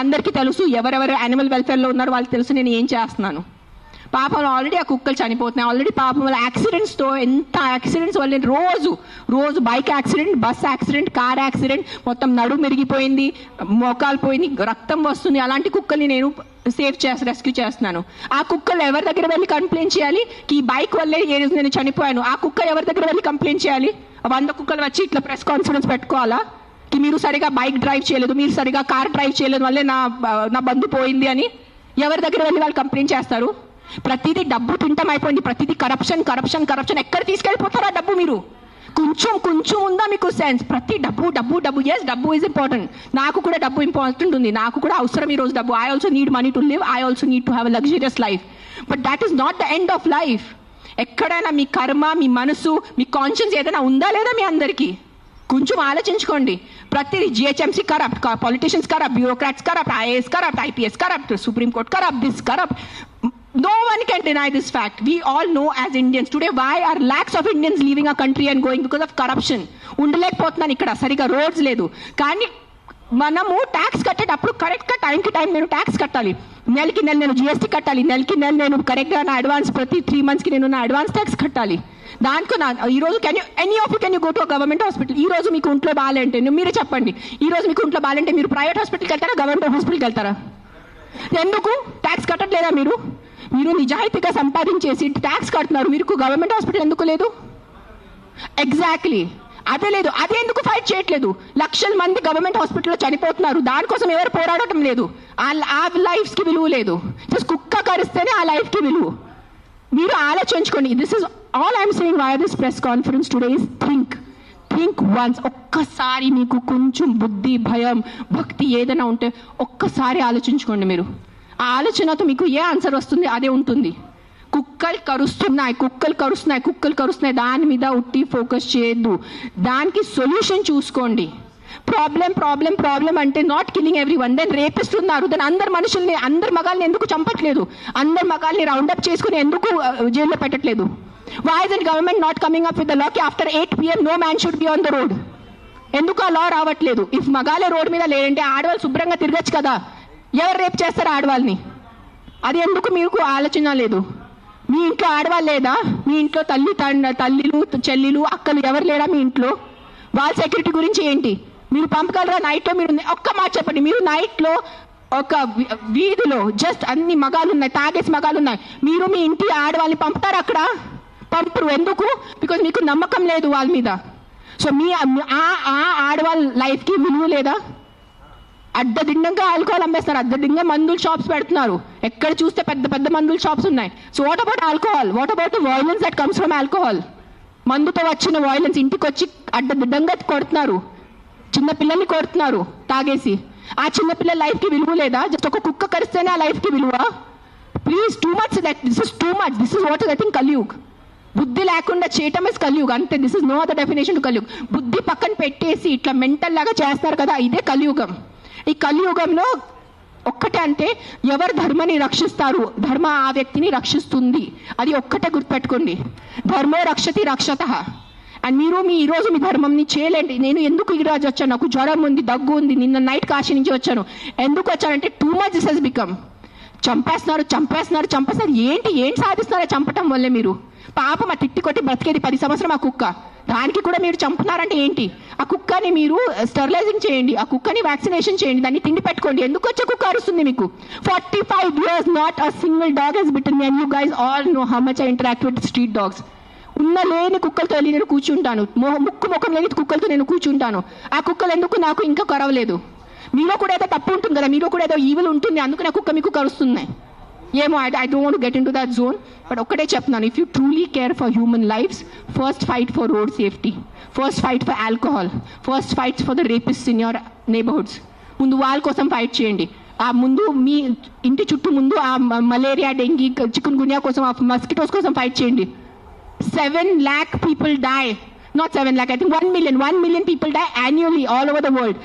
అందరికీ తెలుసు ఎవరెవరు యానిమల్ వెల్ఫేర్లో ఉన్నారో వాళ్ళకి తెలుసు నేను ఏం చేస్తున్నాను. పాపం ఆల్రెడీ ఆ కుక్కలు చనిపోతున్నాయి. ఆల్రెడీ పాపం వాళ్ళ యాక్సిడెంట్స్తో ఎంత యాక్సిడెంట్స్ వల్ల రోజు bike accident, bus accident, car accident, మొత్తం నడుము మెరిగిపోయింది, మోకాలు పోయింది, రక్తం వస్తుంది. అలాంటి కుక్కల్ని నేను రెస్క్యూ చేస్తున్నాను. ఆ కుక్కలు ఎవరి దగ్గర వెళ్ళి కంప్లైంట్ చేయాలి? ఈ బైక్ వల్లే నేను చనిపోయాను. ఆ కుక్క ఎవరి దగ్గర వెళ్ళి కంప్లైంట్ చేయాలి? 100 కుక్కలు వచ్చి ఇట్లా ప్రెస్ కాన్ఫరెన్స్ పెట్టుకోవాలా? మీరు సరిగా బైక్ డ్రైవ్ చేయలేదు, మీరు సరిగా కార్ డ్రైవ్ చేయలేదు వల్లే నా బంధు పోయింది అని ఎవరి దగ్గర వెళ్ళి వాళ్ళు కంప్లైంట్ చేస్తారు? ప్రతిదీ డబ్బు తింటం అయిపోయింది. ప్రతిదీ కరప్షన్. ఎక్కడ తీసుకెళ్ళిపోతారా డబ్బు? మీరు కొంచెం ఉందా మీకు సెన్స్? ప్రతి డబ్బు. ఎస్, డబ్బు ఈజ్ ఇంపార్టెంట్. నాకు కూడా డబ్బు ఇంపార్టెంట్ ఉంది, నాకు కూడా అవసరం ఈరోజు డబ్బు. I also need money to live, I also need to have a luxurious life. But that is not the end of life. ఎక్కడైనా మీ కర్మ, మీ మనసు, మీ కాన్షియన్స్ ఏదైనా ఉందా లేదా మీ అందరికీ? కొంచెం ఆలోచించుకోండి. ప్రతిదీ GHMC corrupt, politicians corrupt, bureaucrats corrupt, IAS corrupt, IPS corrupt, supreme court corrupt, this corrupt. No one can deny this fact. We all know as Indians today why are lakhs of Indians leaving our country and going because of corruption. ఉండలేకపోతున్నాను ఇక్కడ, సరిగా roads లేదు. కానీ మనము tax కట్టేటప్పుడు కరెక్ట్గా టైంకి time నేను tax కట్టాలి. నెలకి నెల నేను జిఎస్టీ కట్టాలి. నెలకి నెల నేను కరెక్ట్గా నా అడ్వాన్స్ ప్రతి 3 monthsకి నేను నా అడ్వాన్స్ ట్యాక్స్ కట్టాలి. దానికి ఈరోజు any of you can you go to government hospital? ఈ రోజు మీకు ఒంట్లో బాగాలంటే మీరే చెప్పండి, ఈ రోజు మీకు ఒంట్లో బాగాలంటే మీరు ప్రైవేట్ హాస్పిటల్కి వెళ్తారా, గవర్నమెంట్ హాస్పిటల్కి వెళ్తారా? ఎందుకు? ట్యాక్స్ కట్టట్లేదా మీరు? మీరు నిజాయితీగా సంపాదించేసి ట్యాక్స్ కడుతున్నారు, మీరు గవర్నమెంట్ హాస్పిటల్ ఎందుకు లేదు? ఎగ్జాక్ట్లీ అదే లేదు. అదే ఎందుకు ఫైట్ చేయట్లేదు? లక్షల మంది గవర్నమెంట్ హాస్పిటల్లో చనిపోతున్నారు, దానికోసం ఎవరు పోరాడటం లేదు. ఆ లైఫ్స్కి విలువ లేదు. జస్ట్ కుక్క కరిస్తేనే ఆ లైఫ్కి విలువ. మీరు ఆలోచించుకోండి. This is all I'm saying why this press conference today is think once. ఒక్కసారి మీకు కొంచెం బుద్ధి, భయం, భక్తి ఏదైనా ఉంటే ఒక్కసారి ఆలోచించుకోండి. మీరు ఆ ఆలోచనతో మీకు ఏ ఆన్సర్ వస్తుంది అదే ఉంటుంది. కుక్కలు కరుస్తున్నాయి, దాని మీద ఉట్టి ఫోకస్ చేయొద్దు. దానికి సొల్యూషన్ చూసుకోండి. ప్రాబ్లం అంటే not killing every one. Then రేపిస్తున్నారు, దెన్ అందరు మగాల్ని ఎందుకు చంపట్లేదు? అందరు మగాల్ని రౌండప్ చేసుకుని ఎందుకు జైల్లో పెట్టట్లేదు? Why is the government not coming up with the law ki after 8 PM no man should be on the road? ఎందుకు ఆ లా రావట్లేదు? ఇఫ్ మగాలే రోడ్ మీద లేదంటే ఆడవాళ్ళు శుభ్రంగా తిరగచ్చు కదా. ఎవరు రేపు చేస్తారు ఆడవాళ్ళని? అది ఎందుకు మీకు ఆలోచన లేదు? మీ ఇంట్లో ఆడవాళ్ళు లేదా? మీ ఇంట్లో తల్లిలు, చెల్లిలు, అక్కలు ఎవరు లేరా మీ ఇంట్లో? వాళ్ళ సెక్యూరిటీ గురించి ఏంటి? మీరు పంపగలరా నైట్లో? మీరు ఒక్క మాట చెప్పండి. మీరు నైట్లో ఒక వీధిలో జస్ట్ అన్ని మగాలు ఉన్నాయి, తాగేసి మగాలు ఉన్నాయి, మీరు మీ ఇంటి ఆడవాళ్ళని పంపుతారు అక్కడ? పంపరు. ఎందుకు? బికాజ్ మీకు నమ్మకం లేదు వాళ్ళ మీద. సో మీ ఆడవాళ్ళ లైఫ్కి విలువ లేదా? అడ్డదిండంగా ఆల్కహాల్ అమ్మేస్తున్నారు, అడ్డదింగా మందుల షాప్స్ పెడుతున్నారు. ఎక్కడ చూస్తే పెద్ద మందుల షాప్స్ ఉన్నాయి. So what about alcohol? What about the violence that comes from alcohol? మందుతో వచ్చిన వైలెన్స్ ఇంటికి వచ్చి అడ్డదిడ్డంగా కొడుతున్నారు, చిన్నపిల్లల్ని కొడుతున్నారు తాగేసి. ఆ చిన్నపిల్లల లైఫ్కి విలువ లేదా? జస్ట్ ఒక కుక్క కరిస్తేనే ఆ లైఫ్కి విలువ? Please too much, this is too much, this is what is I think Kaliyug. బుద్ధి లేకుండా చేయటం ఇస్ కలియుగ్ అంతే. This is no other definition to Kaliyug. బుద్ధి పక్కన పెట్టేసి ఇట్లా మెంటల్ లాగా చేస్తారు కదా, ఇదే కలియుగం. ఈ కలియుగంలో ఒక్కటే అంటే ఎవరు ధర్మాన్ని రక్షిస్తారు, ధర్మ ఆ వ్యక్తిని రక్షిస్తుంది. అది ఒక్కటే గుర్తుపెట్టుకోండి. ధర్మో రక్షతి రక్షతః. అండ్ మీరు ఈరోజు మీ ధర్మంని చేయలేండి. నేను ఎందుకు ఈరోజు వచ్చాను, నాకు జ్వరం ఉంది, దగ్గు ఉంది, నిన్న నైట్ కాశీ నుంచి వచ్చాను. ఎందుకు వచ్చానంటే too much this has become. చంపేస్తున్నారు. ఏం సాధిస్తున్నారో చంపటం వల్లే మీరు. పాపం ఆ తిట్టి కొట్టి బ్రతికేది 10 సంవత్సరం ఆ కుక్క, దానికి కూడా మీరు చంపుతున్నారంటే ఏంటి? ఆ కుక్కని మీరు స్టెరిలైజింగ్ చేయండి, ఆ కుక్కని వ్యాక్సినేషన్ చేయండి, దాన్ని తిండి పెట్టుకోండి. ఎందుకు వచ్చే కుక్క అరుస్తుంది మీకు? 45 years not a single dog has bitten me, and you guys all know how much I interact with street dogs. ఉన్న లేని కుక్కలతో వెళ్ళి నేను కూర్చుంటాను, ముఖం లేని కుక్కలతో నేను కూర్చుంటాను. ఆ కుక్కలు ఎందుకు నాకు ఇంకా కరవలేదు? మీలో కూడా ఏదో తప్పు ఉంటుంది కదా, మీలో కూడా ఏదో ఈవిల్ ఉంటుంది, అందుకు నా కుక్క మీకు కరుస్తున్నాయి ఏమో. I don't want to get into that zone. But ఒక్కటే చెప్తున్నాను, if you truly care for human lives, first fight for road safety, first fight for alcohol, first fight for the rapist in your neighbourhoods. ముందు వాళ్ళ కోసం fight చేయండి. ఆ ముందు మీ ఇంటి చుట్టూ ముందు ఆ మలేరియా, డెంగీ, చికున్ గున్యా కోసం, ఆ మస్కిటోస్ కోసం ఫైట్ చేయండి. 7 lakh people die, not 7 lakh, I think 1 million people die annually all over the world.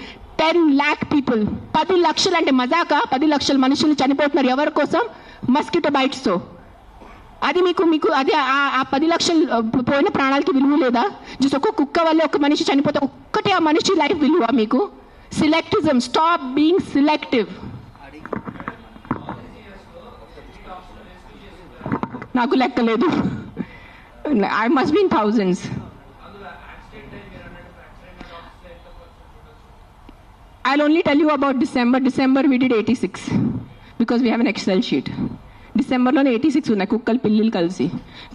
10 lakh people, 10 లక్షలు అంటే మజాకా? 10 లక్షల మనుషులు చనిపోతున్నారు ఎవరి కోసం? మస్కిటో బైట్స్ తో. అది మీకు అది ఆ 10 లక్షలు పోయిన ప్రాణాలకి విలువ లేదా? జస్ట్ ఒక కుక్క వల్ల ఒక మనిషి చనిపోతే ఒక్కటే ఆ మనిషి లైఫ్ విలువ మీకు? సిలెక్టిజం, స్టాప్ బీయింగ్ సిలెక్టివ్. నాకు లెక్కలేదు, I must be in thousands. I'll only tell you about December. December we did 86 because we have an Excel sheet. డిసెంబర్లోనే 86 ఉన్నాయి కుక్కలు పిల్లలు కలిసి.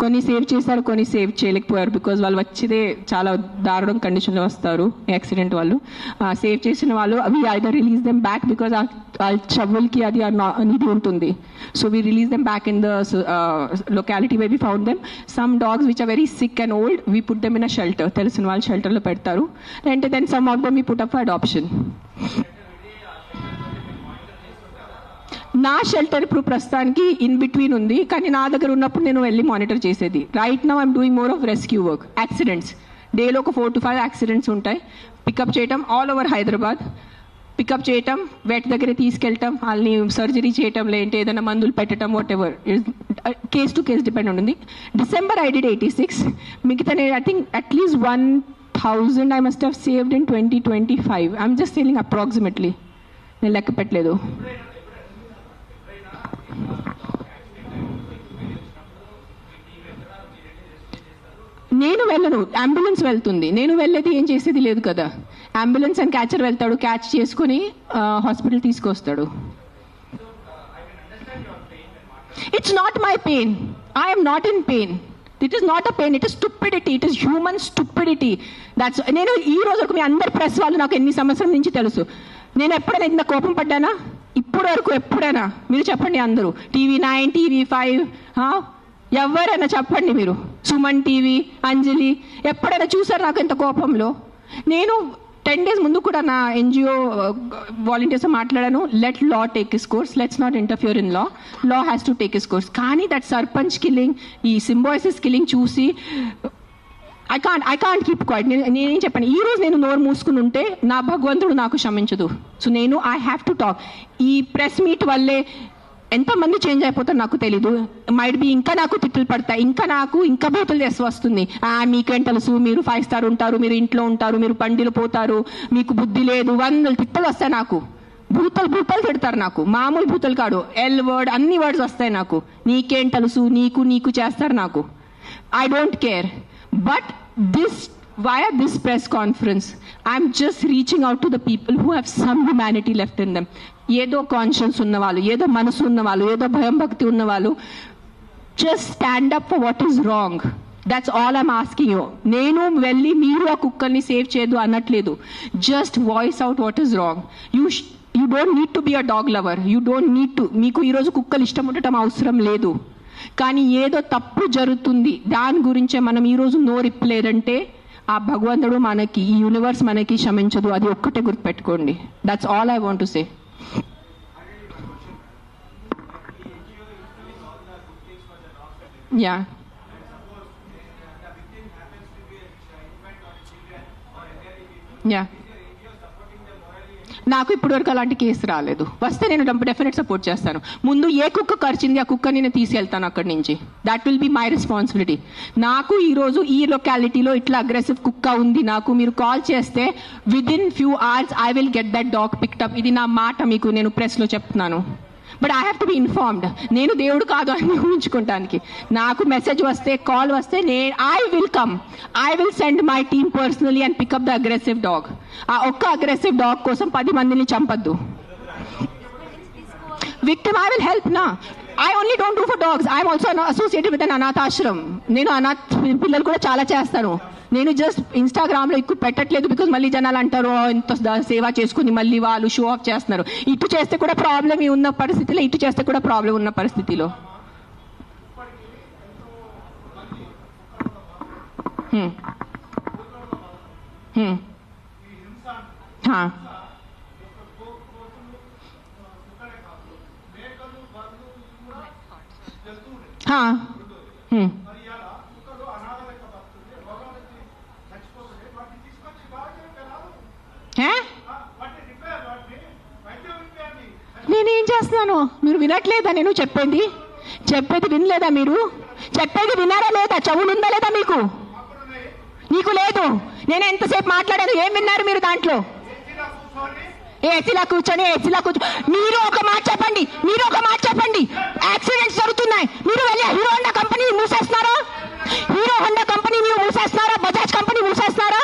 కొన్ని సేవ్ చేశారు, కొన్ని సేవ్ చేయలేకపోయారు బికాజ్ వాళ్ళు వచ్చేదే చాలా దారుణం కండిషన్లో వస్తారు యాక్సిడెంట్ వాళ్ళు. సేవ్ చేసిన వాళ్ళు we either release them back because ఆ చవ్వులకి అది ఇది ఉంటుంది. So we release them back in the locality way we found them. Some dogs which are very sick and old we put them in a shelter, తెలిసిన వాళ్ళు షెల్టర్లో పెడతారు. అంటే then some of them we put up for adoption. నా shelter ఇప్పుడు ప్రస్తుతానికి in between ఉంది, కానీ నా దగ్గర ఉన్నప్పుడు నేను వెళ్ళి మానిటర్ చేసేది. Right now I'm doing more of rescue work. Accidents డేలో ఒక 4 to 5 యాక్సిడెంట్స్ ఉంటాయి. పికప్ చేయటం ఆల్ ఓవర్ హైదరాబాద్, పికప్ చేయటం, వెట్ దగ్గర తీసుకెళ్ళటం, వాళ్ళని సర్జరీ చేయటం, లేదంటే ఏదైనా మందులు పెట్టడం, whatever case to case depend ఉంటుంది. December I did 86. మిగతా నేను I think at least 1000 I must have saved in 2025. I'm just saying approximately, నేను లెక్క పెట్టలేదు. నేను వెళ్ళను, అంబులెన్స్ వెళ్తుంది. నేను వెళ్ళేది ఏం చేసేది లేదు కదా. అంబులెన్స్ అండ్ క్యాచర్ వెళ్తాడు, క్యాచ్ చేసుకుని హాస్పిటల్ తీసుకొస్తాడు. It's not my pain, I'm not in pain. It is not a pain, it is stupidity, it is human stupidity. That's నేను ఈ రోజు వరకు మీ అందరి ప్రెస్ వాళ్ళు నాకు ఎన్ని సంవత్సరాల నుంచి తెలుసు. నేను ఎప్పుడైనా ఇంత కోపం పడ్డానా? ఇప్పటి వరకు ఎప్పుడైనా మీరు చెప్పండి. అందరూ TV9, TV5 ఎవరైనా చెప్పండి. మీరు సుమన్ టీవీ, అంజలి ఎప్పుడైనా చూసారు నాకు ఎంత కోపంలో? నేను 10 days ముందు కూడా నా NGO వాలంటీర్స్ మాట్లాడాను. Let law take is course, let's not interfere in law, law has to take is course. కానీ దట్ సర్పంచ్ కిల్లింగ్, ఈ సింబాయిసిస్ కిల్లింగ్ చూసి ఐ కాంట్ కీప్ క్వైట్. నేనేం చెప్పాను, ఈ రోజు నేను నోరు మూసుకుని ఉంటే నా భగవంతుడు నాకు క్షమించదు. సో నేను ఐ హ్యావ్ టు టాక్. ఈ ప్రెస్ మీట్ వల్లే ఎంతమంది చేంజ్ అయిపోతారు నాకు తెలీదు. మైట్ బి ఇంకా నాకు తిట్లు పడతాయి, ఇంకా బూతులు చేసి వస్తుంది. మీకేం తెలుసు, మీరు 5 star ఉంటారు, మీరు ఇంట్లో ఉంటారు, మీరు పండిలు పోతారు, మీకు బుద్ధి లేదు, 100 తిట్టలు వస్తాయి నాకు. భూతలు తిడతారు నాకు, మామూలు భూతలు కాదు, ఎల్ వర్డ్ అన్ని వర్డ్స్ వస్తాయి నాకు. నీకేం తెలుసు, నీకు చేస్తారు నాకు. I don't care. But via this press conference, I'm just reaching out to the people who have some humanity left in them. ఏదో కాన్షియన్స్ ఉన్నవాళ్ళు, ఏదో మనసు ఉన్నవాళ్ళు, ఏదో భయం భక్తి ఉన్నవాళ్ళు, just stand up for what is wrong. That's all I'm asking you. నేను వెళ్ళి మీరు ఆ కుక్కల్ని సేవ్ చేయదు అనట్లేదు. Just voice out what is wrong. You don't need to be a dog lover. You don't need to. మీకు ఈరోజు కుక్కలు ఇష్టం ఉండటం అవసరం లేదు. కానీ ఏదో తప్పు జరుగుతుంది, దాని గురించే మనం ఈరోజు నోరిప్పలేదంటే ఆ భగవంతుడు మనకి, ఈ యూనివర్స్ మనకి క్షమించదు. అది ఒక్కటే గుర్తుపెట్టుకోండి. That's all I want to say. Yeah. Yeah, నాకు ఇప్పటివరకు అలాంటి కేసు రాలేదు. వస్తే నేను డెఫినెట్ సపోర్ట్ చేస్తాను. ముందు ఏ కుక్క కరిచింది ఆ కుక్క నేను తీసుకెళ్తాను అక్కడి నుంచి. That will be my responsibility. నాకు ఈరోజు ఈ లొకాలిటీలో ఇట్లా అగ్రెసివ్ కుక్క ఉంది, నాకు మీరు కాల్ చేస్తే within few hours I will get that dog picked up. ఇది నా మాట మీకు నేను ప్రెస్లో చెప్తున్నాను. But I have to be informed. నేను దేవుడు కాదు అని ఊహించుకోవటానికి. నాకు మెసేజ్ వస్తే, కాల్ వస్తే I will come. I will send my team personally and pick up the aggressive dog. ఆ ఒక్క అగ్రెసివ్ డాగ్ కోసం 10 మందిని చంపద్దు. విక్టిమ్ ఐ విల్ హెల్ప్ నా. I only don't do for dogs. I am also associated with an anath ashram. నేను అనాథ్ పిల్లలు కూడా చాలా చేస్తాను. నేను జస్ట్ ఇన్స్టాగ్రామ్లో ఎక్కువ పెట్టట్లేదు బికాజ్ మళ్ళీ జనాలు అంటారు ఇంత సేవ చేసుకుని మళ్ళీ వాళ్ళు షో ఆఫ్ చేస్తున్నారు. ఇటు చేస్తే కూడా ప్రాబ్లం ఉన్న పరిస్థితిలో, ఇటు చేస్తే కూడా ప్రాబ్లం ఉన్న పరిస్థితిలో. నేనేం చేస్తున్నాను? మీరు వినట్లేదా? నేను చెప్పేది వినలేదా? మీరు చెప్పేది విన్నారా లేదా? చెవులుందా లేదా మీకు? నీకు లేదు. నేను ఎంతసేపు మాట్లాడాను, ఏం విన్నారు మీరు దాంట్లో? ఏసీలా కూర్చొని మీరు ఒక మాట చెప్పండి. యాక్సిడెంట్స్ జరుగుతున్నాయి, మీరు వెళ్ళి హీరో హోండా కంపెనీ మూసేస్తున్నారా? బజాజ్ కంపెనీ మూసేస్తున్నారా?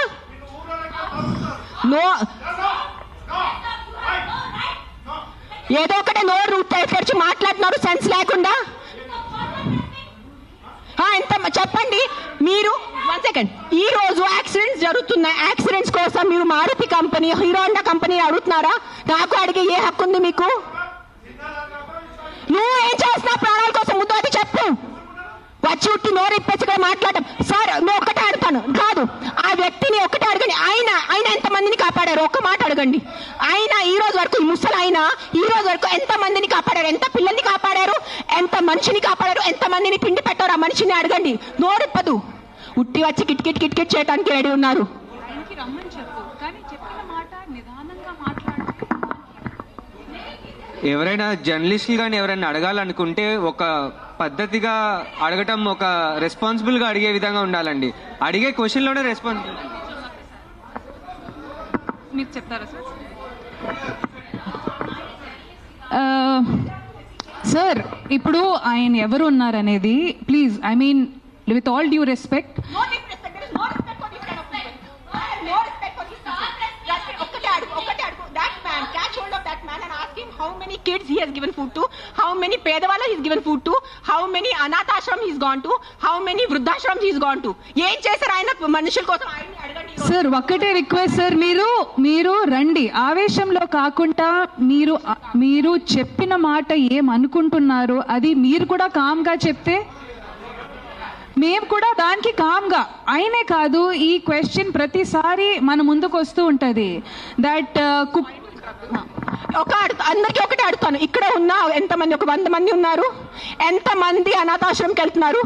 నో, ఏదో ఒకటే నోరు తెరిచి మాట్లాడుతున్నారు సెన్స్ లేకుండా. ఎంత చెప్పండి మీరు. 1 సెకండ్. ఈ రోజు యాక్సిడెంట్స్ జరుగుతున్నాయి. యాక్సిడెంట్స్ కోసం మీరు Maruti company, Hero Honda company అడుగుతున్నారా? నాకు అడిగే ఏ హక్కు ఉంది మీకు? నువ్వు ఏం చేస్తున్నావు ప్రాణాల కోసం? ముద్దు చెప్పు. వచ్చి ఉట్టి నోరు ఇప్పేసి మాట్లాడటం. సార్ నువ్వు ఒక్కటే అడుగుతాను కాదు, ఆ వ్యక్తిని ఒక్కటే అడగండి. ఆయన ఎంతమందిని కాపాడారు? ఒక్క మాట అడగండి. ఆయన ఈ రోజు వరకు, ఈ ముసలి ఆయన ఈ రోజు వరకు ఎంత మందిని కాపాడారు? ఎంత పిల్లల్ని కాపాడారు? ఎంత మనిషిని కాపాడారు? ఎంత మందిని తిండి పెట్టారు? ఆ మనిషిని అడగండి. నోరిప్పదు. ఉట్టి వచ్చి కిట్ చేయడానికి రెడీ ఉన్నారు. ఎవరైనా జర్నలిస్టులు కానీ ఎవరైనా అడగాలనుకుంటే ఒక పద్ధతిగా అడగటం, ఒక రెస్పాన్సిబుల్గా అడిగే విధంగా ఉండాలండి. అడిగే క్వశ్చన్లోనే రెస్పాన్సిబుల్. మీరు చెప్తారా సార్? సార్ ఇప్పుడు ఆయన ఎవరు ఉన్నారనేది please, I mean with all due respect, how many kids he has given food to, how many pedavalla he has given food to, how many anath ashram he has gone to, how many vruddhashrams he has gone to. ఏం చేశారు ఆయన మనుషుల కోసం? ఆయన అడగండి sir. ఒక్కటే request sir, మీరు రండి, ఆవేశంలో కాకుండా మీరు చెప్పిన మాట ఏమనుకుంటున్నారు అది మీరు కూడా కామ్గా చెప్తే మేము కూడా దానికి కామ్గా. అయినే కాదు, ఈ క్వశ్చన్ ప్రతిసారి మన ముందుకు వస్తూ ఉంటుంది. దట్ అందరికీ ఒకటే అడుగుతాను. ఇక్కడ ఉన్న ఎంతమంది, ఒక 100 మంది ఉన్నారు. ఎంతమంది అనాథాశ్రమంకి వెళ్తున్నారు?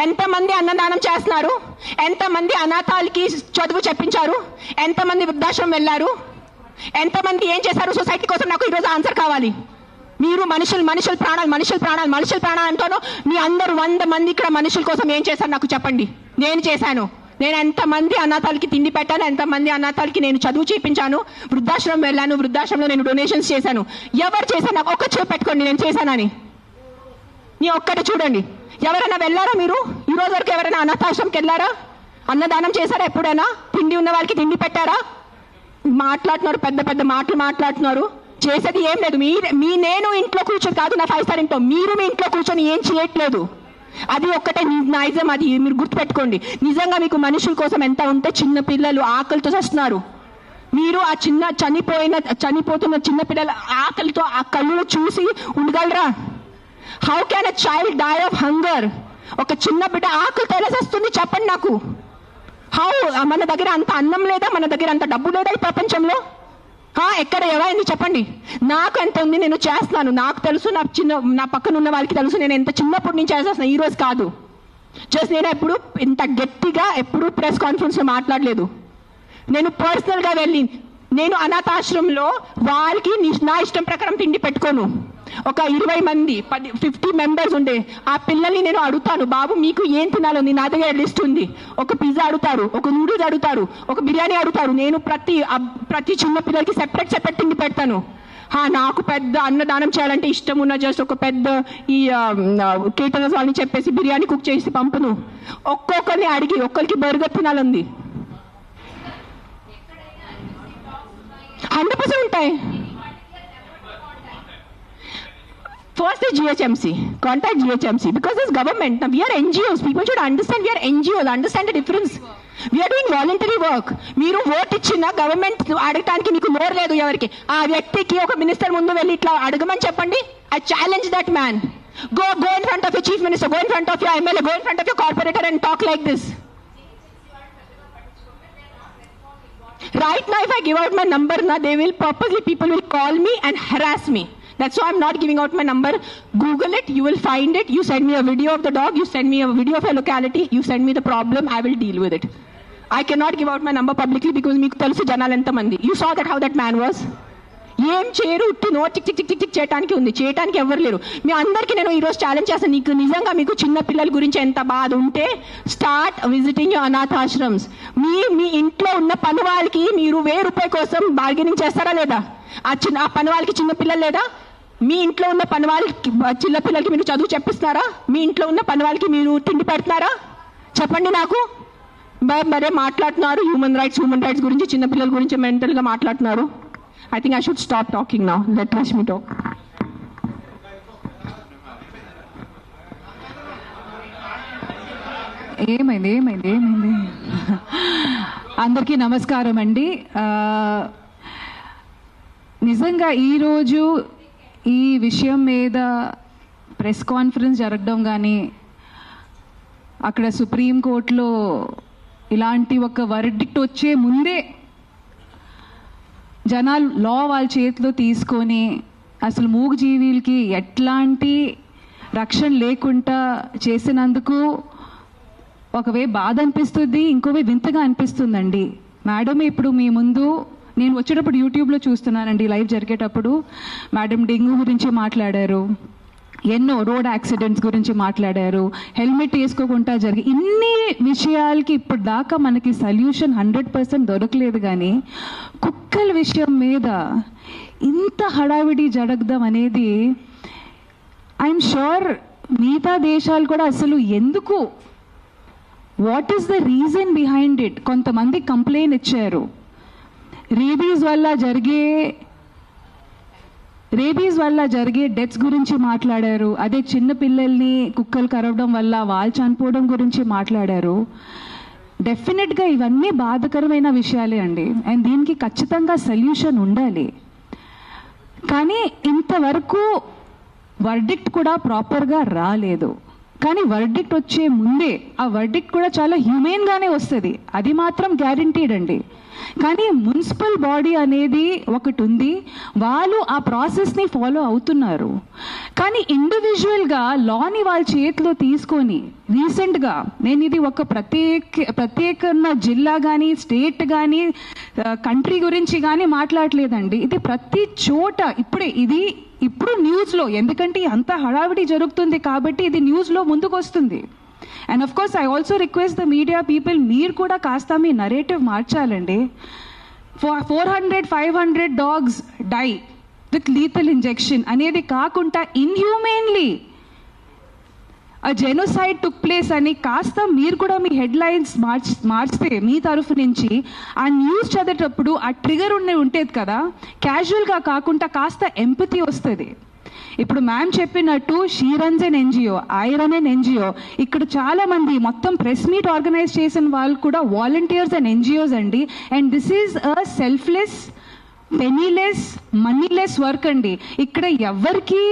ఎంతమంది అన్నదానం చేస్తున్నారు? ఎంతమంది అనాథాలకి చదువు చెప్పించారు? ఎంతమంది వృద్ధాశ్రమం వెళ్ళారు? ఎంతమంది ఏం చేశారు సొసైటీ కోసం? నాకు ఈరోజు ఆన్సర్ కావాలి. మీరు మనుషుల ప్రాణాలు అంటాను. మీ అందరూ 100 మంది ఇక్కడ మనుషుల కోసం ఏం చేశారు నాకు చెప్పండి. నేను చేశాను. నేను ఎంతమంది అనాథాలకి తిండి పెట్టాను? ఎంతమంది అనాథాలకి నేను చదువు చేయించాను? వృద్ధాశ్రమం వెళ్ళాను, వృద్ధాశ్రమంలో నేను డొనేషన్స్ చేశాను. ఎవరు చేశాను? నాకు ఒక్క చూపు పెట్టుకోండి నేను చేశానని. నీ ఒక్కటి చూడండి. ఎవరైనా వెళ్ళారా మీరు? ఈ రోజు వరకు ఎవరైనా అనాథాశ్రమంకి వెళ్ళారా? అన్నదానం చేశారా ఎప్పుడైనా? తిండి ఉన్న వాళ్ళకి తిండి పెట్టారా? మాట్లాడుతున్నారు, పెద్ద మాటలు మాట్లాడుతున్నారు. చేసేది ఏం లేదు. నేను ఇంట్లో కూర్చొని కాదు, నా 5 స్టార్ ఇంట్లో, మీరు మీ ఇంట్లో కూర్చొని ఏం చేయట్లేదు. అది ఒక్కటే నైజం. అది మీరు గుర్తుపెట్టుకోండి. నిజంగా మీకు మనుషుల కోసం ఎంత ఉంటే, చిన్న పిల్లలు ఆకలితో చేస్తున్నారు. మీరు ఆ చనిపోతున్న చిన్న పిల్లల ఆకలితో ఆ కళ్ళు చూసి ఉండగలరా? How can a child die of hunger? ఒక చిన్న బిడ్డ ఆకలితో ఎలా చేస్తుంది చెప్పండి నాకు. హౌ? మన దగ్గర అంత అన్నం లేదా? మన దగ్గర అంత డబ్బు లేదా ఈ ప్రపంచంలో? ఎక్కడ ఎవరైంది చెప్పండి. నాకు ఎంత ఉంది, నేను చేస్తున్నాను. నాకు తెలుసు, నా పక్కన ఉన్న వాళ్ళకి తెలుసు. నేను ఎంత చిన్నప్పటి నుంచి చేసేస్తున్నాను, ఈ రోజు కాదు. జస్ట్ నేను ఎప్పుడు ఇంత గట్టిగా ఎప్పుడు ప్రెస్ కాన్ఫరెన్స్లో మాట్లాడలేదు. నేను పర్సనల్గా వెళ్ళి నేను అనాథాశ్రమంలో వారికి నా ఇష్టం ప్రకారం తిండి పెట్టుకోను. ఒక 20 మంది 50 మెంబర్స్ ఉండే ఆ పిల్లల్ని నేను అడుగుతాను, బాబు మీకు ఏం తినాలని, నా దగ్గర లిస్ట్ ఉంది. ఒక పిజ్జా అడుగుతారు, ఒక నూడిల్స్ అడుగుతారు, ఒక బిర్యానీ అడుగుతారు. నేను ప్రతి చిన్న పిల్లలకి సెపరేట్ తిండి పెడతాను. నాకు పెద్ద అన్నదానం చేయాలంటే ఇష్టం ఉన్న జస్ట్ ఒక పెద్ద ఈ కేటరర్స్ వాళ్ళని చెప్పేసి బిర్యానీ కుక్ చేసి పంపును. ఒక్కొక్కరిని అడిగి ఒక్కరికి బర్గర్ తినాలంది. 100% ఉంటాయి. First is GHMC. Contact GHMC because this government. Now we are NGOs. People should understand we are NGOs. Understand the difference. We are doing voluntary work. మీరు ఓట్ ఇచ్చిన గవర్నమెంట్ అడగటానికి మీకు నోరు లేదు. ఎవరికి ఆ వ్యక్తికి ఒక మినిస్టర్ ముందు వెళ్ళి ఇట్లా అడగమని చెప్పండి. I challenge that man. Go in front of your chief minister. Go in front of your MLA. Go in front of your corporator and talk like this. Right now, if I give out my number, people will call me and harass me. That's why I'm not giving out my number. Google it, you will find it. You send me a video of the dog, you send me a video of a locality, you send me the problem, I will deal with it. I cannot give out my number publicly because meeku telusu janalu enta mandi. You saw that how that man was. ఏం చేయరు, ఉట్టి no tick tick tick tick చేయడానికి ఉంది, చేయడానికి ఎవరు లేరు. మీ అందరికీ నేను ఈరోజు ఛాలెంజ్ చేస్తాను, నీకు నిజంగా మీకు చిన్న పిల్లల గురించి ఎంత బాధ ఉంటే స్టార్ట్ విజిటింగ్ యువర్ అనాథాశ్రమ్స్. మీ ఇంట్లో ఉన్న పని వాళ్ళకి మీరు ₹1000 కోసం బార్గెనింగ్ చేస్తారా లేదా? ఆ పని వాళ్ళకి చిన్న పిల్లలు లేదా? మీ ఇంట్లో ఉన్న పని వాళ్ళకి చిన్న పిల్లలకి మీరు చదువు చెప్పిస్తున్నారా? మీ ఇంట్లో ఉన్న పని వాళ్ళకి మీరు తిండి పెడుతున్నారా? చెప్పండి నాకు. మరే మాట్లాడుతున్నారు హ్యూమన్ రైట్స్ గురించి, చిన్న పిల్లల గురించి మెంటల్గా మాట్లాడుతున్నారు. I think I should stop talking now. Let Rashmi talk. ఏమైంది అందరికీ నమస్కారం అండి. నిజంగా ఈరోజు ఈ విషయం మీద ప్రెస్ కాన్ఫరెన్స్ జరగడం కానీ, అక్కడ సుప్రీంకోర్టులో ఇలాంటి ఒక వర్డిక్ట్ వచ్చే ముందే జనాలు లా వాళ్ళ చేతిలో తీసుకొని అసలు మూగజీవులకి ఎట్లాంటి రక్షణ లేకుండా చేసినందుకు ఒకవే బాధ అనిపిస్తుంది, ఇంకోవే వింతగా అనిపిస్తుందండి. మేడం ఇప్పుడు మీ ముందు నేను వచ్చేటప్పుడు యూట్యూబ్లో చూస్తున్నానండి, లైవ్ జరిగేటప్పుడు మేడం డెంగ్యూ గురించి మాట్లాడారు, ఎన్నో రోడ్ యాక్సిడెంట్స్ గురించి మాట్లాడారు, హెల్మెట్ వేసుకోకుండా జరిగి ఇన్ని విషయాలకి ఇప్పుడు దాకా మనకి సొల్యూషన్ 100% దొరకలేదు. కానీ కుక్కల విషయం మీద ఇంత హడావిడి జరగడం అనేది ఐఎమ్ షూర్ మిగతా దేశాలు కూడా అసలు ఎందుకు, what is the reason behind it. కొంతమంది కంప్లైంట్ ఇచ్చారు, రేబీస్ వల్ల జరిగే డెత్స్ గురించి మాట్లాడారు. అదే చిన్న పిల్లల్ని కుక్కలు కరవడం వల్ల వాళ్ళు చనిపోవడం గురించి మాట్లాడారు. డెఫినెట్గా ఇవన్నీ బాధాకరమైన విషయాలే అండి, అండ్ దీనికి ఖచ్చితంగా సొల్యూషన్ ఉండాలి. కానీ ఇంతవరకు వర్డిక్ట్ కూడా ప్రాపర్గా రాలేదు. కానీ వర్డిక్ట్ వచ్చే ముందే ఆ వర్డిక్ట్ కూడా చాలా హ్యూమెన్గానే వస్తుంది, అది మాత్రం గ్యారంటీడ్ అండి. కానీ మున్సిపల్ బాడీ అనేది ఒకటి ఉంది, వాళ్ళు ఆ ప్రాసెస్ని ఫాలో అవుతున్నారు. కానీ ఇండివిజువల్గా లాని వాళ్ళ చేతిలో తీసుకొని రీసెంట్గా నేను ఇది ఒక ప్రత్యేక జిల్లా కానీ స్టేట్ కానీ కంట్రీ గురించి కానీ మాట్లాడలేదండి. ఇది ప్రతి చోట ఇప్పుడు న్యూస్లో, ఎందుకంటే అంత హడావిడి జరుగుతుంది కాబట్టి ఇది న్యూస్లో ముందుకు వస్తుంది. And of course I also request the media people, మీరు కూడా కాస్త మీ నరేటివ్ మార్చాలండి. 400-500 dogs die with lethal injection అనేది కాకుండా ఇన్హ్యూమెన్లీ a genocide took place అని కాస్త మీరు కూడా మీ హెడ్లైన్స్ మార్చితే మీ తరఫు నుంచి ఆ న్యూస్ చదివేటప్పుడు ఆ ట్రిగర్ ఉండేది కదా, క్యాజువల్గా కాకుండా కాస్త ఎంపతి వస్తుంది. ఇప్పుడు మ్యామ్ చెప్పినట్టు she runs an NGO, I run an NGO. ఇక్కడ చాలా మంది మొత్తం ప్రెస్ మీట్ ఆర్గనైజ్ చేసిన వాళ్ళు కూడా వాలంటీర్స్ అండ్ ఎన్జిఓస్ అండి. And this is a selfless, పెనీలెస్, మనీలెస్ work అండి. ఇక్కడ ఎవరికి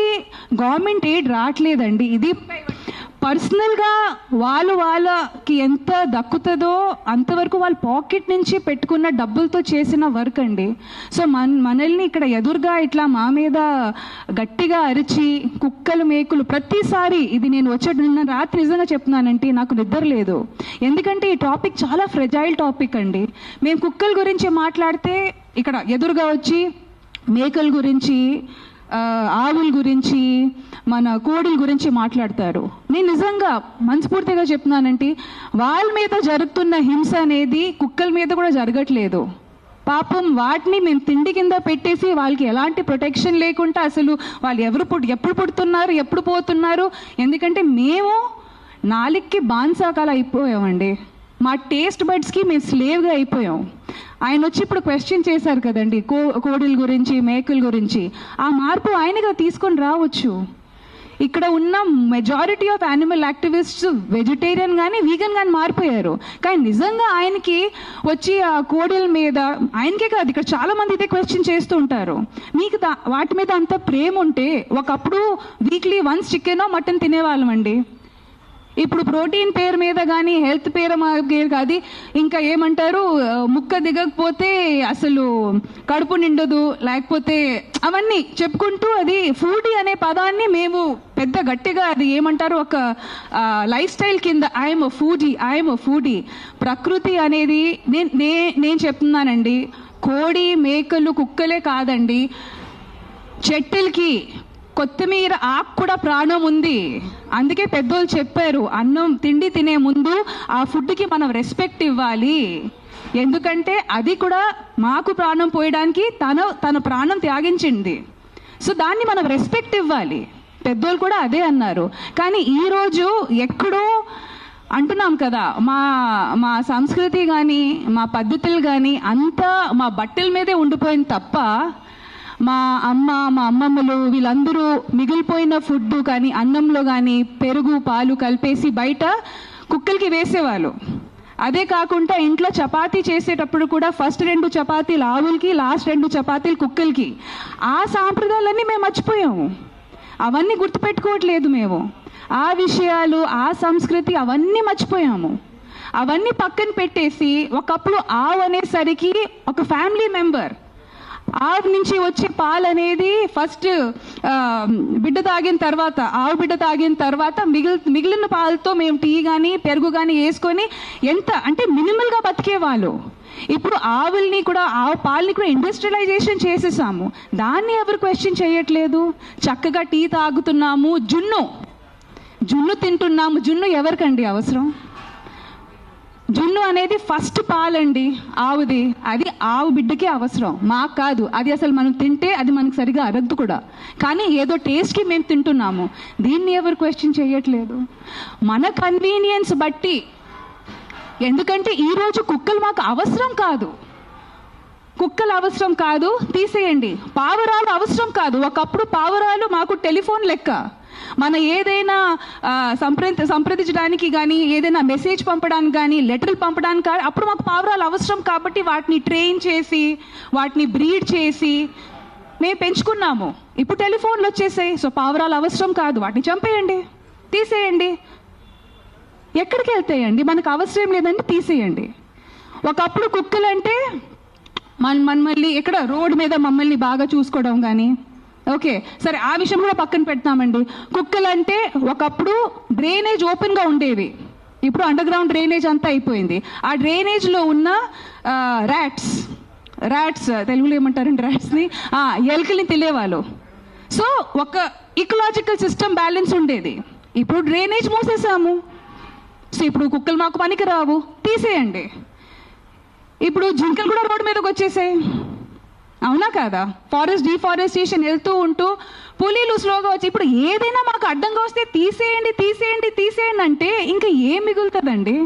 గవర్నమెంట్ ఎయిడ్ రావట్లేదండి. ఇది పర్సనల్గా వాళ్ళకి ఎంత దక్కుతుందో అంతవరకు వాళ్ళ పాకెట్ నుంచి పెట్టుకున్న డబ్బులతో చేసిన వర్క్ అండి. సో మనల్ని ఇక్కడ ఎదురుగా ఇట్లా మా మీద గట్టిగా అరిచి కుక్కలు మేకులు ప్రతిసారి, ఇది నేను నిన్న రాత్రి నిజంగా చెప్తున్నానంటే నాకు నిద్ర లేదు. ఎందుకంటే ఈ టాపిక్ చాలా ఫ్రెజైల్ టాపిక్ అండి. మేము కుక్కల గురించి మాట్లాడితే ఇక్కడ ఎదురుగా వచ్చి మేకల గురించి, ఆవుల గురించి, మన కోడిల గురించి మాట్లాడతారు. నేను నిజంగా మనస్ఫూర్తిగా చెప్తున్నానంటే వాళ్ళ మీద జరుగుతున్న హింస అనేది కుక్కల మీద కూడా జరగట్లేదు. పాపం వాటిని మేము తిండి కింద పెట్టేసి వాళ్ళకి ఎలాంటి ప్రొటెక్షన్ లేకుండా అసలు వాళ్ళు ఎప్పుడు పుడుతున్నారు, ఎప్పుడు పోతున్నారు. ఎందుకంటే మేము నాలుగుకి బాన్సాకాలు అయిపోయామండి. మా టేస్ట్ బడ్స్కి మేము స్లేవ్గా అయిపోయాం. ఆయన వచ్చి ఇప్పుడు క్వశ్చన్ చేశారు కదండి కోడిల గురించి, మేకల గురించి. ఆ మార్పు ఆయనగా తీసుకొని రావచ్చు. ఇక్కడ ఉన్న majority of animal activists vegetarian కానీ వీగన్ కానీ మారిపోయారు. కానీ నిజంగా ఆయనకి వచ్చి ఆ కోడిల మీద, ఆయనకే కాదు ఇక్కడ చాలా మంది ఇదే క్వశ్చన్ చేస్తూ ఉంటారు. మీకు వాటి మీద అంత ప్రేమ ఉంటే ఒకప్పుడు వీక్లీ వన్స్ చికెనో మటన్ తినేవాళ్ళం అండి. ఇప్పుడు ప్రోటీన్ పేరు మీద కానీ హెల్త్ పేరు కాదు, ఇంకా ఏమంటారు, ముక్క దిగకపోతే అసలు కడుపు నిండదు, లేకపోతే అవన్నీ చెప్పుకుంటూ అది ఫుడీ అనే పదాన్ని మేము పెద్ద గట్టిగా అది ఏమంటారు ఒక లైఫ్ స్టైల్ కింద ఐఎమ్ అ ఫుడీ. ప్రకృతి అనేది నేను చెప్తున్నానండి, కోడి మేకలు కుక్కలే కాదండి, చెట్టులకి కొత్తిమీర ఆకు కూడా ప్రాణం ఉంది. అందుకే పెద్దోళ్ళు చెప్పారు, అన్నం తిండి తినే ముందు ఆ ఫుడ్కి మనం రెస్పెక్ట్ ఇవ్వాలి. ఎందుకంటే అది కూడా మాకు ప్రాణం పోయడానికి తన ప్రాణం త్యాగించింది. సో దాన్ని మనం రెస్పెక్ట్ ఇవ్వాలి. పెద్దోళ్ళు కూడా అదే అన్నారు. కానీ ఈరోజు ఎక్కడో అంటున్నాం కదా, మా సంస్కృతి కానీ మా పద్ధతులు కానీ అంతా మా బట్టల మీదే ఉండిపోయింది తప్ప మా అమ్మమ్మలు వీళ్ళందరూ మిగిలిపోయిన ఫుడ్ కానీ అన్నంలో కానీ పెరుగు పాలు కలిపేసి బయట కుక్కలకి వేసేవాళ్ళు. అదే కాకుండా ఇంట్లో చపాతీ చేసేటప్పుడు కూడా ఫస్ట్ 2 చపాతీలు ఆవులకి, లాస్ట్ 2 చపాతీలు కుక్కలకి. ఆ సాంప్రదాయాలన్నీ మేము మర్చిపోయాము. అవన్నీ గుర్తుపెట్టుకోవట్లేదు మేము. ఆ విషయాలు, ఆ సంస్కృతి అవన్నీ మర్చిపోయాము. అవన్నీ పక్కన పెట్టేసి ఒకప్పుడు ఆవు అనేసరికి ఒక ఫ్యామిలీ మెంబర్, ఆవు నుంచి వచ్చే పాలు అనేది ఫస్ట్ బిడ్డ తాగిన తర్వాత, ఆవు బిడ్డ తాగిన తర్వాత మిగిలిన పాలతో మేము టీ కానీ పెరుగు కానీ వేసుకొని ఎంత అంటే మినిమల్గా బతికేవాళ్ళు. ఇప్పుడు ఆవుల్ని కూడా, ఆవు పాలని కూడా ఇండస్ట్రియలైజేషన్ చేసేసాము. దాన్ని ఎవరు క్వశ్చన్ చేయట్లేదు. చక్కగా టీ తాగుతున్నాము, జున్ను తింటున్నాము. జున్ను ఎవరికండి అవసరం? జున్ను అనేది ఫస్ట్ పాలండి ఆవుది, అది ఆవు బిడ్డకే అవసరం, మాకు కాదు. అది అసలు మనం తింటే అది మనకు సరిగా అరగదు కూడా. కానీ ఏదో టేస్ట్కి మేము తింటున్నాము. దీన్ని ఎవరు క్వశ్చన్ చేయట్లేదు. మన కన్వీనియన్స్ బట్టి, ఎందుకంటే ఈరోజు కుక్కలు మాకు అవసరం కాదు, తీసేయండి. పావురాలు అవసరం కాదు. ఒకప్పుడు పావురాలు మాకు టెలిఫోన్ లెక్క. మన ఏదైనా సంప్రదించడానికి కానీ, ఏదైనా మెసేజ్ పంపడానికి కానీ, లెటర్లు పంపడానికి కానీ అప్పుడు మాకు పావురాలు అవసరం. కాబట్టి వాటిని ట్రైన్ చేసి, వాటిని బ్రీడ్ చేసి మేము పెంచుకున్నాము. ఇప్పుడు టెలిఫోన్లు వచ్చేసాయి. సో పావురాలు అవసరం కాదు, వాటిని చంపేయండి, తీసేయండి. ఎక్కడికి వెళ్తాయండి? మనకు అవసరం లేదండి, తీసేయండి. ఒకప్పుడు కుక్కలంటే మమ్మల్ని ఎక్కడ రోడ్డు మీద మమ్మల్ని బాగా చూసుకోవడం కానీ, ఓకే సరే ఆ విషయం కూడా పక్కన పెడతామండి. కుక్కలంటే ఒకప్పుడు డ్రైనేజ్ ఓపెన్గా ఉండేవి, ఇప్పుడు అండర్ గ్రౌండ్ డ్రైనేజ్ అంతా అయిపోయింది. ఆ డ్రైనేజ్లో ఉన్న ర్యాట్స్ తెలుగులో ఏమంటారండి ర్యాట్స్ని, ఎలుకల్ని తినేవాళ్ళు. సో ఒక ఇకలాజికల్ సిస్టమ్ బ్యాలెన్స్ ఉండేది. ఇప్పుడు డ్రైనేజ్ మూసేసాము. సో ఇప్పుడు కుక్కలు మాకు పనికి రావు, తీసేయండి. ఇప్పుడు జింకలు కూడా రోడ్డు మీదకి వచ్చేసాయి, అవునా కాదా? ఫారెస్ట్ డిఫారెస్టేషన్ వెళ్తూ ఉంటూ పులీలు స్లోగా వచ్చి ఇప్పుడు ఏదైనా మాకు అడ్డంగా వస్తే తీసేయండి అంటే ఇంకా ఏం మిగులుతుందండి?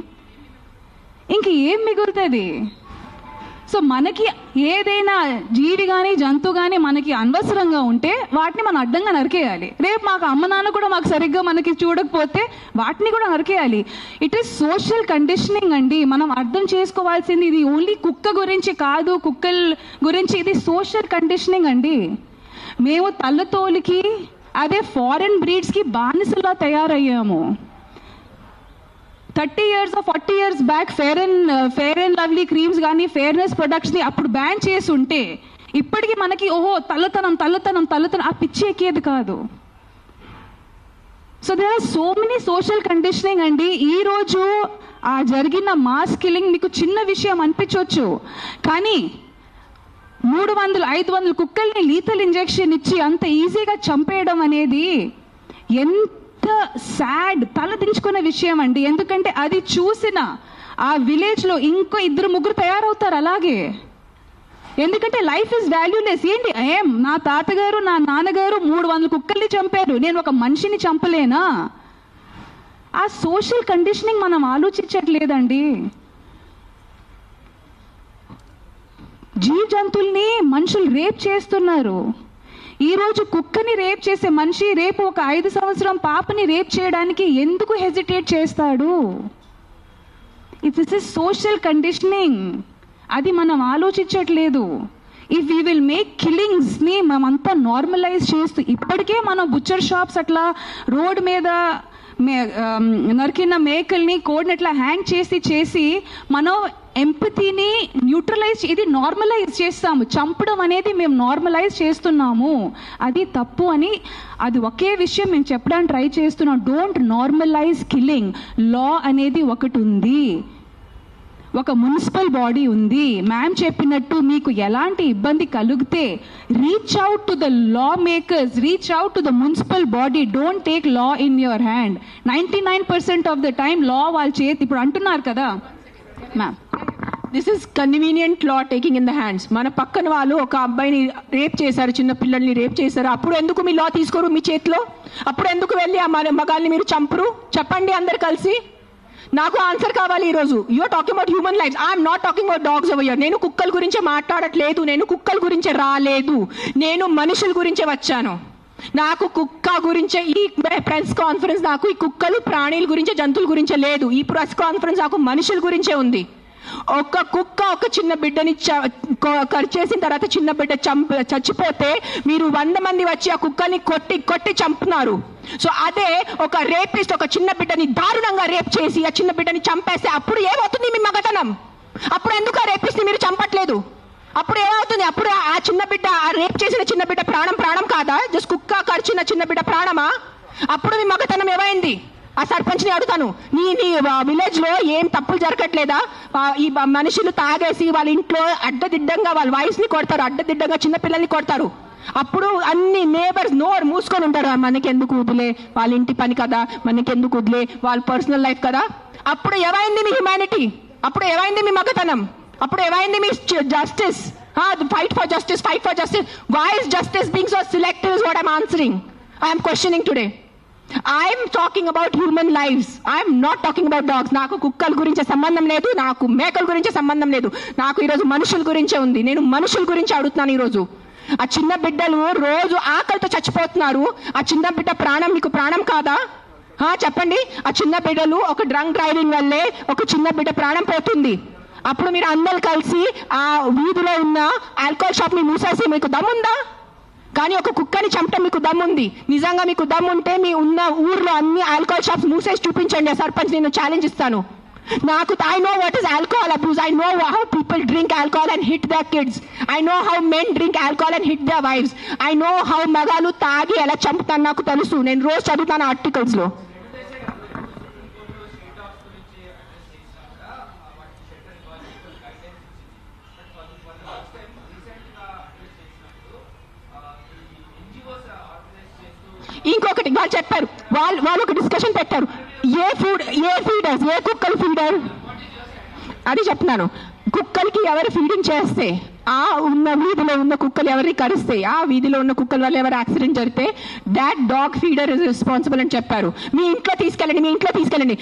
సో మనకి ఏదైనా జీవి కానీ జంతువు కానీ మనకి అనవసరంగా ఉంటే వాటిని మనం అడ్డంగా నరికేయాలి. రేపు మాకు అమ్మ నాన్న కూడా మాకు సరిగ్గా మనకి చూడకపోతే వాటిని కూడా నరికేయాలి. ఇట్ ఈస్ సోషల్ కండిషనింగ్ అండి. మనం అర్థం చేసుకోవాల్సింది ఇది ఓన్లీ కుక్క గురించి కాదు, కుక్కల గురించి, ఇది సోషల్ కండిషనింగ్ అండి. మేము తల్లతోలికి అదే ఫారెన్ బ్రీడ్స్కి బానిసలా తయారయ్యాము. 30 years or 40 years back fair and lovely creams కానీ ఫెయిర్నెస్ ప్రొడక్ట్స్ని అప్పుడు బ్యాన్ చేసి ఉంటే ఇప్పటికీ మనకి ఓహో తల్లతనం ఆ పిచ్చి ఎక్కేది కాదు. So there are so many social conditioning అండి. ఈరోజు ఆ జరిగిన మాస్ కిల్లింగ్ మీకు చిన్న విషయం అనిపించవచ్చు, కానీ 300-500 కుక్కల్ని లీథల్ ఇంజెక్షన్ ఇచ్చి అంత ఈజీగా చంపేయడం అనేది ఎంత సాడ్, తలదించుకునే విషయం అండి. ఎందుకంటే అది చూసిన ఆ విలేజ్లో ఇంకో 2-3 తయారవుతారు అలాగే. ఎందుకంటే లైఫ్ ఇస్ వాల్యూలెస్. ఏంటి నా తాతగారు నా నాన్నగారు 300 కుక్కల్ని చంపారు, నేను ఒక మనిషిని చంపలేనా? ఆ సోషల్ కండిషనింగ్ మనం ఆలోచించట్లేదండి. జీవ జంతువుల్ని మనుషులు రేప్ చేస్తున్నారు. ఈరోజు కుక్కని రేప్ చేసే మనిషి రేపు ఒక 5 సంవత్సరం పాపని రేప్ చేయడానికి ఎందుకు హెజిటేట్ చేస్తాడు? This is social conditioning. అది మనం ఆలోచించట్లేదు. ఇఫ్ వీ విల్ మేక్ కిల్లింగ్స్ని మనమంతా నార్మలైజ్ చేస్తూ, ఇప్పటికే మనం బుచ్చర్ షాప్స్ అట్లా రోడ్ మీద నరికిన మేకల్ని కోడిని అట్లా హ్యాంగ్ చేసి మనం ఎంపతిని న్యూట్రలైజ్, ఇది నార్మలైజ్ చేస్తాము. చంపడం అనేది మేము నార్మలైజ్ చేస్తున్నాము, అది తప్పు అని. అది ఒకే విషయం మేము చెప్పడానికి ట్రై చేస్తున్నాం. Don't normalise killing. లా అనేది ఒకటి ఉంది, ఒక మున్సిపల్ బాడీ ఉంది. మ్యామ్ చెప్పినట్టు మీకు ఎలాంటి ఇబ్బంది కలిగితే reach out to the lawmakers, reach out to the municipal body. Don't take law in your hand. 99% of the time law వాళ్ళ చేతి. ఇప్పుడు అంటున్నారు కదా ma'am, this is convenient law taking in the hands. మన పక్కన వాళ్ళు ఒక అబ్బాయిని రేప్ చేశారు, చిన్న పిల్లల్ని రేప్ చేశారు. అప్పుడు ఎందుకు మీ లా తీసుకోరు మీ చేతిలో? అప్పుడు ఎందుకు వెళ్ళి ఆ మగాల్ని మీరు చంపరు? చెప్పండి అందరు కలిసి. నాకు ఆన్సర్ కావాలి ఈరోజు. You're talking about human lifes. I'm not talking about dogs over here. నేను కుక్కల గురించి మాట్లాడట్లేదు, నేను కుక్కల గురించి రాలేదు, నేను మనుషుల గురించే వచ్చాను. నాకు కుక్క గురించే ఈ ప్రెస్ కాన్ఫరెన్స్, నాకు ఈ కుక్కలు ప్రాణుల గురించే జంతువుల గురించే లేదు. ఈ ప్రెస్ కాన్ఫరెన్స్ నాకు మనుషుల గురించే ఉంది. ఒక కుక్క ఒక చిన్న బిడ్డని కరిచేసిన తర్వాత చిన్న బిడ్డ చచ్చిపోతే మీరు 100 మంది వచ్చి ఆ కుక్కల్ని కొట్టి చంపుతున్నారు. సో అదే ఒక రేపిస్ట్ ఒక చిన్న బిడ్డని దారుణంగా రేప్ చేసి ఆ చిన్న బిడ్డని చంపేస్తే అప్పుడు ఏమవుతుంది మీ మగతనం? అప్పుడు ఎందుకు ఆ రేపిస్ట్ ని మీరు చంపట్లేదు? అప్పుడు ఏమవుతుంది? అప్పుడు ఆ చిన్న బిడ్డ, ఆ రేప్ చేసిన చిన్న బిడ్డ ప్రాణం కాదా? జస్ట్ కుక్క కరిచిన చిన్న బిడ్డ ప్రాణమా? అప్పుడు మీ మగతనం ఏమైంది? ఆ సర్పంచ్ని అడుగుతాను, నీ విలేజ్ లో ఏం తప్పులు జరగట్లేదా? ఈ మనుషులు తాగేసి వాళ్ళ ఇంట్లో అడ్డదిడ్డంగా వాళ్ళ వాయిస్ ని కొడతారు, అడ్డదిడ్డంగా చిన్న పిల్లల్ని కొడతారు. అప్పుడు అన్ని నేబర్స్ నోరు మూసుకొని ఉంటారు. మనకెందుకు వదిలే, వాళ్ళ ఇంటి పని కదా, మనకెందుకు వదిలే, వాళ్ళ పర్సనల్ లైఫ్ కదా. అప్పుడు ఏమైంది మీ హ్యుమానిటీ? అప్పుడు ఏమైంది మీ మగతనం? అప్పుడు ఏమైంది మీ justice? Fight for justice. Why is justice being so selective is what I'm answering. I'm questioning today. I'm talking about human lifes. I'm not talking about dogs. నాకు కుక్కల గురించి సంబంధం లేదు, నాకు మేకల గురించి సంబంధం లేదు. నాకు ఈరోజు మనుషుల గురించే ఉంది. నేను మనుషుల గురించి అడుగుతున్నాను ఈరోజు. ఆ చిన్న బిడ్డలు రోజు ఆకలితో చచ్చిపోతున్నారు. ఆ చిన్న బిడ్డ ప్రాణం మీకు ప్రాణం కాదా? చెప్పండి. ఆ చిన్న బిడ్డలు ఒక డ్రంక్ డ్రైవింగ్ వల్లే ఒక చిన్న బిడ్డ ప్రాణం పోతుంది. అప్పుడు మీరు అందరు కలిసి ఆ వీధిలో ఉన్న ఆల్కహాల్ షాప్ ని మూసేసి మీకు దమ్ముందా? కానీ ఒక కుక్కని చంపడం మీకు దమ్ముంది. నిజంగా మీకు దమ్ముంటే మీ ఉన్న ఊర్లో అన్ని ఆల్కహాల్ షాప్స్ మూసేసి చూపించండి. సర్పంచ్ నేను ఛాలెంజ్ ఇస్తాను. I know what is alcohol abuse. I know how people drink alcohol and hit their kids. I know how men drink alcohol and hit their wives. I know how magalu తాగి ఎలా చంపుతాను నాకు తెలుసు. నేను రోజు చదువుతాను articles లో. ఇంకొకటి వాళ్ళు చెప్పారు, వాళ్ళు ఒక డిస్కషన్ పెట్టారు. ఏ ఫీడర్స్, ఏ కుక్కలు ఫీడర్ అది చెప్తున్నాను. కుక్కలకి ఎవరు ఫీడింగ్ చేస్తే, ఆ ఉన్న వీధిలో ఉన్న కుక్కలు ఎవరిని కరిస్తే, ఆ వీధిలో ఉన్న కుక్కల వల్ల ఎవరు యాక్సిడెంట్ జరిగితే that dog feeder is responsible అని చెప్పారు. మీ ఇంట్లో తీసుకెళ్ళండి.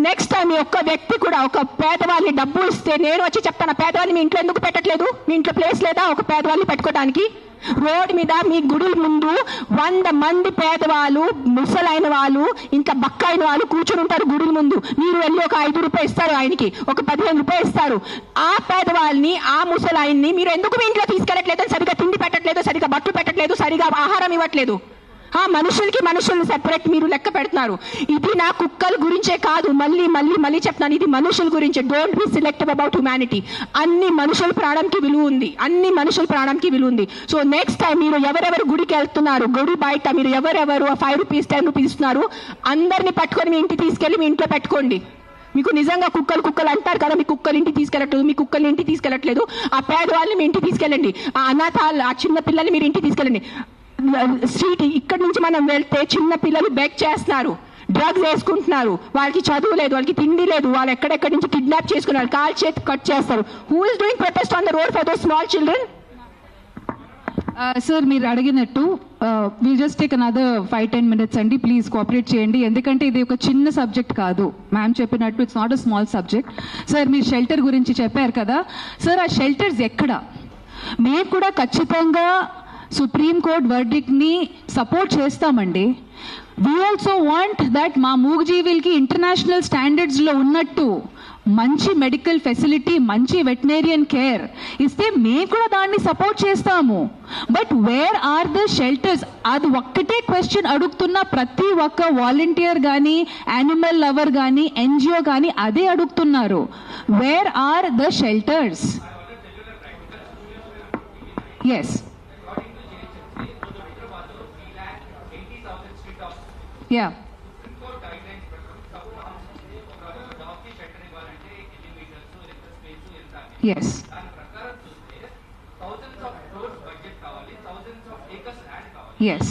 నెక్స్ట్ టైం మీ ఒక్క వ్యక్తి కూడా ఒక పేదవాళ్ళని డబ్బు ఇస్తే నేను వచ్చి చెప్తాను, పేదవాళ్ళని మీ ఇంట్లో ఎందుకు పెట్టట్లేదు? మీ ఇంట్లో ప్లేస్ లేదా ఒక పేదవాళ్ళని పెట్టుకోవడానికి? రోడ్ మీద మీ గుడుల ముందు 100 మంది పేదవాళ్ళు, ముసలైన వాళ్ళు, ఇంకా బక్కైన వాళ్ళు కూర్చొని ఉంటారు గుడుల ముందు. మీరు వెళ్ళి ఒక 5 రూపాయలు ఇస్తారు, ఆయనకి ఒక 15 రూపాయలు ఇస్తారు. ఆ పేదవాళ్ళని, ఆ ముసలాయన్ని మీరు ఎందుకు మీ ఇంట్లో తీసుకెళ్ళట్లేదు? సరిగా తిండి పెట్టట్లేదు, సరిగా బట్టలు పెట్టట్లేదు, సరిగా ఆహారం ఇవ్వట్లేదు. మనుషులకి మనుషులు సెపరేట్ మీరు లెక్క పెడుతున్నారు. ఇది నా కుక్కల గురించే కాదు, మళ్ళీ మళ్ళీ మళ్ళీ చెప్తాను, ఇది మనుషుల గురించే. Don't be selective about humanity. అన్ని మనుషుల ప్రాణంకి విలువ ఉంది, అన్ని మనుషుల ప్రాణంకి విలువ ఉంది. సో నెక్స్ట్ టైం మీరు ఎవరెవరు గుడికి వెళ్తున్నారు, గుడి బయట మీరు ఎవరెవరు 5 రూపీస్ 10 రూపీస్ ఇస్తున్నారు, అందరినీ పట్టుకొని మీ ఇంటికి తీసుకెళ్ళి మీ ఇంట్లో పెట్టుకోండి. మీకు నిజంగా కుక్కలు అంటారు కదా, మీ కుక్కలు ఇంటికి తీసుకెళ్ళట్లేదు, మీ కుక్కలు ఇంటికి తీసుకెళ్ళట్లేదు, ఆ పేదవాళ్ళని మీ ఇంటికి తీసుకెళ్ళండి, ఆ అనాథాలు ఆ చిన్న పిల్లల్ని మీరు ఇంటికి తీసుకెళ్ళండి. స్ట్రీట్ ఇక్కడ నుంచి మనం వెళ్తే చిన్న పిల్లలు బెగ్ చేస్తున్నారు, డ్రగ్స్ వేసుకుంటున్నారు, వాళ్ళకి చదువు లేదు, వాళ్ళకి తిండి లేదు, వాళ్ళు ఎక్కడెక్కడి నుంచి కిడ్నాప్ చేసుకున్నారు, కాల్ చేతి కట్ చేస్తారు. Who is doing protest on the road for those small children? Sir మీరు అడిగినట్టు will just take another 5-10 minutes అండి, ప్లీజ్ కోఆపరేట్ చేయండి. ఎందుకంటే ఇది ఒక చిన్న సబ్జెక్ట్ కాదు, మ్యామ్ చెప్పినట్టు it's not a small subject. Sir మీరు షెల్టర్ గురించి చెప్పారు కదా సార్, ఆ షెల్టర్స్ ఎక్కడ? మేము కూడా ఖచ్చితంగా సుప్రీంకోర్టు వర్డిక్ట్ని సపోర్ట్ చేస్తామండి. వీ ఆల్సో వాంట్ దట్ మా మూగజీవులకి ఇంటర్నేషనల్ స్టాండర్డ్స్లో ఉన్నట్టు మంచి మెడికల్ ఫెసిలిటీ, మంచి వెటనరియన్ కేర్ ఇస్తే మేము కూడా దాన్ని సపోర్ట్ చేస్తాము. But where are the shelters? అది ఒక్కటే క్వశ్చన్ అడుగుతున్న ప్రతి ఒక్క వాలంటీర్ కానీ, యానిమల్ లవర్ కానీ, ఎన్జిఓ కానీ అదే అడుగుతున్నారు, where are the shelters? Yes, ya, yes, yes,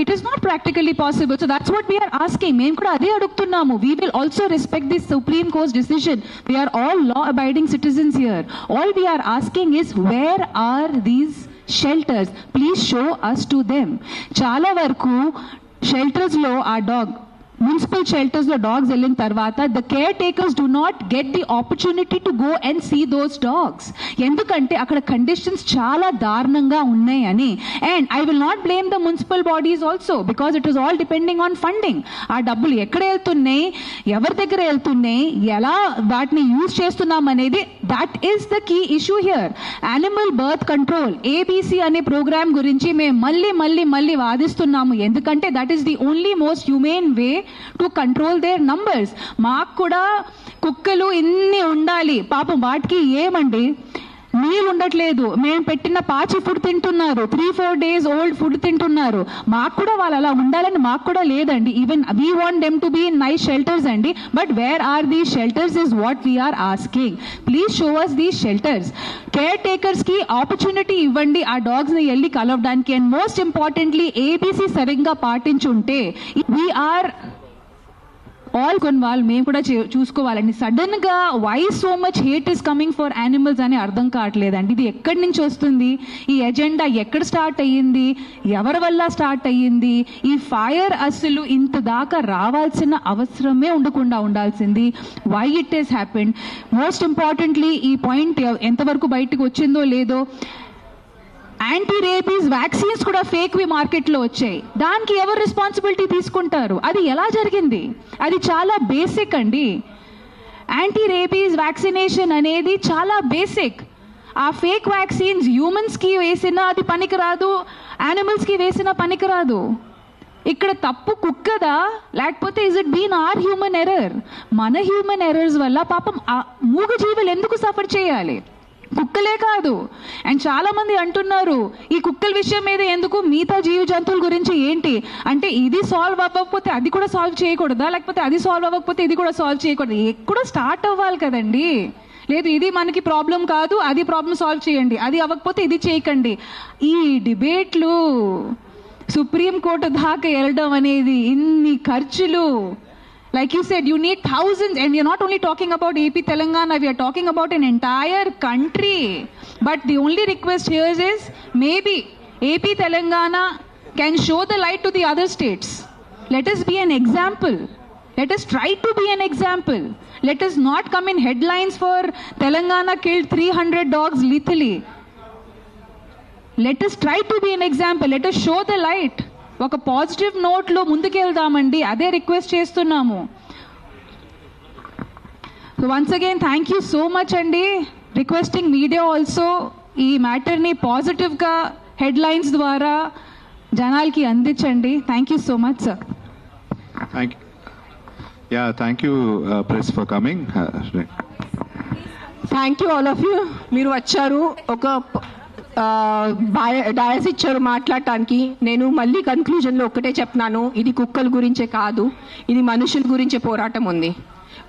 it is not practically possible, so that's what we are asking. మేము కూడా అదే అడుగుతున్నాము. we will also respect this Supreme Court's decision. We are all law abiding citizens here. All we are asking is where are these shelters? Please show us to them. చాలా వరకు shelters లో ఆ dog municipal shelters లో dogs వెళ్ళిన తర్వాత the caretakers do not get the opportunity to go and see those dogs. ఎందుకంటే అక్కడ conditions చాలా దారుణంగా ఉన్నాయని. And I will not blame the municipal bodies also because it is all depending on funding. ఆ డబ్బులు ఎక్కడ వెళ్తున్నాయి, ఎవరి దగ్గర వెళ్తున్నాయి, ఎలా వాటిని యూజ్ చేస్తున్నాం అనేది that is the key issue here. Animal birth control ABC అనే ప్రోగ్రామ్ గురించి మేము మళ్ళీ మళ్ళీ మళ్ళీ వాదిస్తున్నాము. ఎందుకంటే that is the only most humane way to control their numbers. మాకు కూడా కుక్కలు ఇన్ని ఉండాలి, పాపం వాటికి ఏమండి నీళ్ళు ఉండట్లేదు, మేము పెట్టిన పాచి ఫుడ్ తింటున్నారు, 3-4 days ఓల్డ్ ఫుడ్ తింటున్నారు. మాకు కూడా వాళ్ళు అలా ఉండాలని మాకు కూడా లేదండి. Even we want them to be in nice shelters అండి. But where are these shelters is what we're asking. Please show us these shelters. Caretakers కి ఆపర్చునిటీ ఇవ్వండి ఆ డాగ్స్ ని వెళ్ళి కలవడానికి. అండ్ మోస్ట్ ఇంపార్టెంట్లీ ABC సరిగ్గా పాటించుంటే we are all కొన్వాళ్ళు మేము కూడా చూసుకోవాలండి. సడన్ గా why so much hate is coming for animals అని అర్థం కావట్లేదండి. ఇది ఎక్కడి నుంచి వస్తుంది, ఈ ఎజెండా ఎక్కడ స్టార్ట్ అయ్యింది, ఎవరి వల్ల స్టార్ట్ అయ్యింది? ఈ ఫైర్ అసలు ఇంత దాకా రావాల్సిన అవసరమే ఉండకుండా ఉండాల్సింది. Why it is happened? Most importantly ఈ పాయింట్ ఎంతవరకు బయటకు వచ్చిందో లేదో, యాంటీ రేబీస్ వ్యాక్సిన్స్ కూడా ఫేక్వి మార్కెట్లో వచ్చాయి. దానికి ఎవరు రెస్పాన్సిబిలిటీ తీసుకుంటారు? అది ఎలా జరిగింది? అది చాలా బేసిక్ అండి. యాంటీ రేబీస్ వ్యాక్సినేషన్ అనేది చాలా బేసిక్. ఆ ఫేక్ వ్యాక్సిన్స్ హ్యూమన్స్కి వేసినా అది పనికిరాదు, యానిమల్స్కి వేసినా పనికిరాదు. ఇక్కడ తప్పు కుక్కదా లేకపోతే is it been or human error? మన హ్యూమన్ ఎర్రర్స్ వల్ల పాపం మూగజీవులు ఎందుకు సఫర్ చేయాలి? కుక్కలే కాదు. అండ్ చాలా మంది అంటున్నారు ఈ కుక్కల విషయం మీద ఎందుకు, మిగతా జీవ జంతువుల గురించి ఏంటి అంటే, ఇది సాల్వ్ అవ్వకపోతే అది కూడా సాల్వ్ చేయకూడదా, లేకపోతే అది సాల్వ్ అవ్వకపోతే ఇది కూడా సాల్వ్ చేయకూడదు? ఎక్కడో స్టార్ట్ అవ్వాలి కదండి. లేదు ఇది మనకి ప్రాబ్లం కాదు, అది ప్రాబ్లం సాల్వ్ చేయండి, అది అవ్వకపోతే ఇది చేయకండి. ఈ డిబేట్లు సుప్రీంకోర్టు దాకా వెళ్ళడం అనేది ఇన్ని ఖర్చులు. Like you said, you need thousands, and we are not only talking about AP Telangana, we are talking about an entire country. But the only request here is maybe AP Telangana can show the light to the other states. Let us be an example. Let us try to be an example. Let us not come in headlines for Telangana killed 300 dogs lethally. Let us try to be an example. Let us show the light. ఒక positive నోట్లో ముందుకెళ్దామండి, అదే request చేస్తున్నాము. So once again thank you so much అండి. Requesting media also ఈ మ్యాటర్ని పాజిటివ్గా headlines ద్వారా జనాలకి అందించండి. Thank you so much sir. Thank you press for coming. Thank you all of you. మీరు వచ్చారు, ఒక డయస్ ఇచ్చారు మాట్లాడటానికి. నేను మళ్ళీ కన్క్లూజన్లో ఒక్కటే చెప్తున్నాను, ఇది కుక్కల గురించే కాదు, ఇది మనుషుల గురించే పోరాటం ఉంది.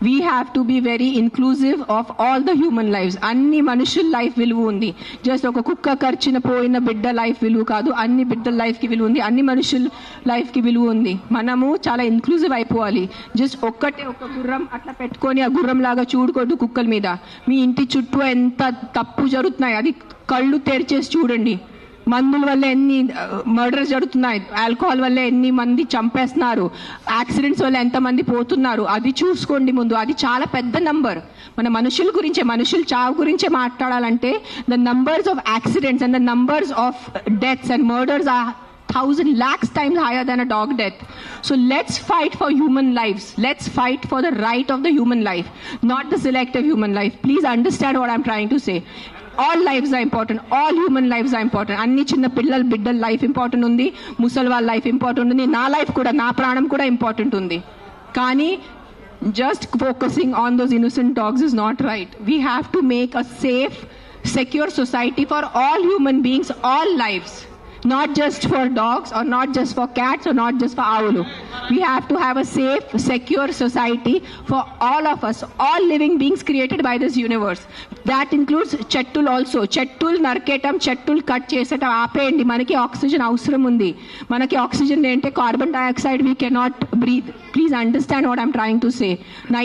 We have to be very inclusive of all the human lives. అన్ని మనుషుల లైఫ్ విలువ ఉంది. జస్ట్ ఒక కుక్క ఖర్చిన పోయిన బిడ్డ లైఫ్ విలువ కాదు, అన్ని బిడ్డల లైఫ్కి విలువ ఉంది, అన్ని మనుషుల లైఫ్కి విలువ ఉంది. మనము చాలా ఇన్క్లూజివ్ అయిపోవాలి. జస్ట్ ఒక గుర్రం అట్లా పెట్టుకొని ఆ గుర్రం లాగా చూడకూడదు కుక్కల మీద. మీ ఇంటి చుట్టూ ఎంత తప్పు జరుగుతున్నాయి అది కళ్ళు తెరిచేసి చూడండి. మందుల వల్ల ఎన్ని మర్డర్స్ జరుగుతున్నాయి, ఆల్కహాల్ వల్ల ఎన్ని మంది చంపేస్తున్నారు, యాక్సిడెంట్స్ వల్ల ఎంతమంది పోతున్నారు, అది చూసుకోండి ముందు. అది చాలా పెద్ద నంబర్. మన మనుషుల గురించే, మనుషుల చావు గురించే మాట్లాడాలంటే the numbers of accidents and the numbers of deaths and murders are 1,000 lakhs times higher than a dog death. So let's fight for human lives. Let's fight for the right of the human life, not the selective human life. Please understand what I'm trying to say. All lives are important. All human lives are important. అన్ని చిన్న పిల్లల బిడ్డల life important ఉంది, ముసలి వాళ్ళ life important ఉంది, నా life కూడా, నా ప్రాణం కూడా ఇంపార్టెంట్ ఉంది. కానీ just focusing on those innocent dogs is not right. We have to make a safe, secure society for all human beings, all lives. Not just for dogs or not just for cats or not just for owls. We have to have a safe, secure society for all of us, all living beings created by this universe. That includes chettul also. Chettul narketam, chettul cut chesata aapeyandi. Manaki oxygen avsaram undi. Manaki oxygen lente carbon dioxide we cannot breathe. Please understand what I'm trying to say. Now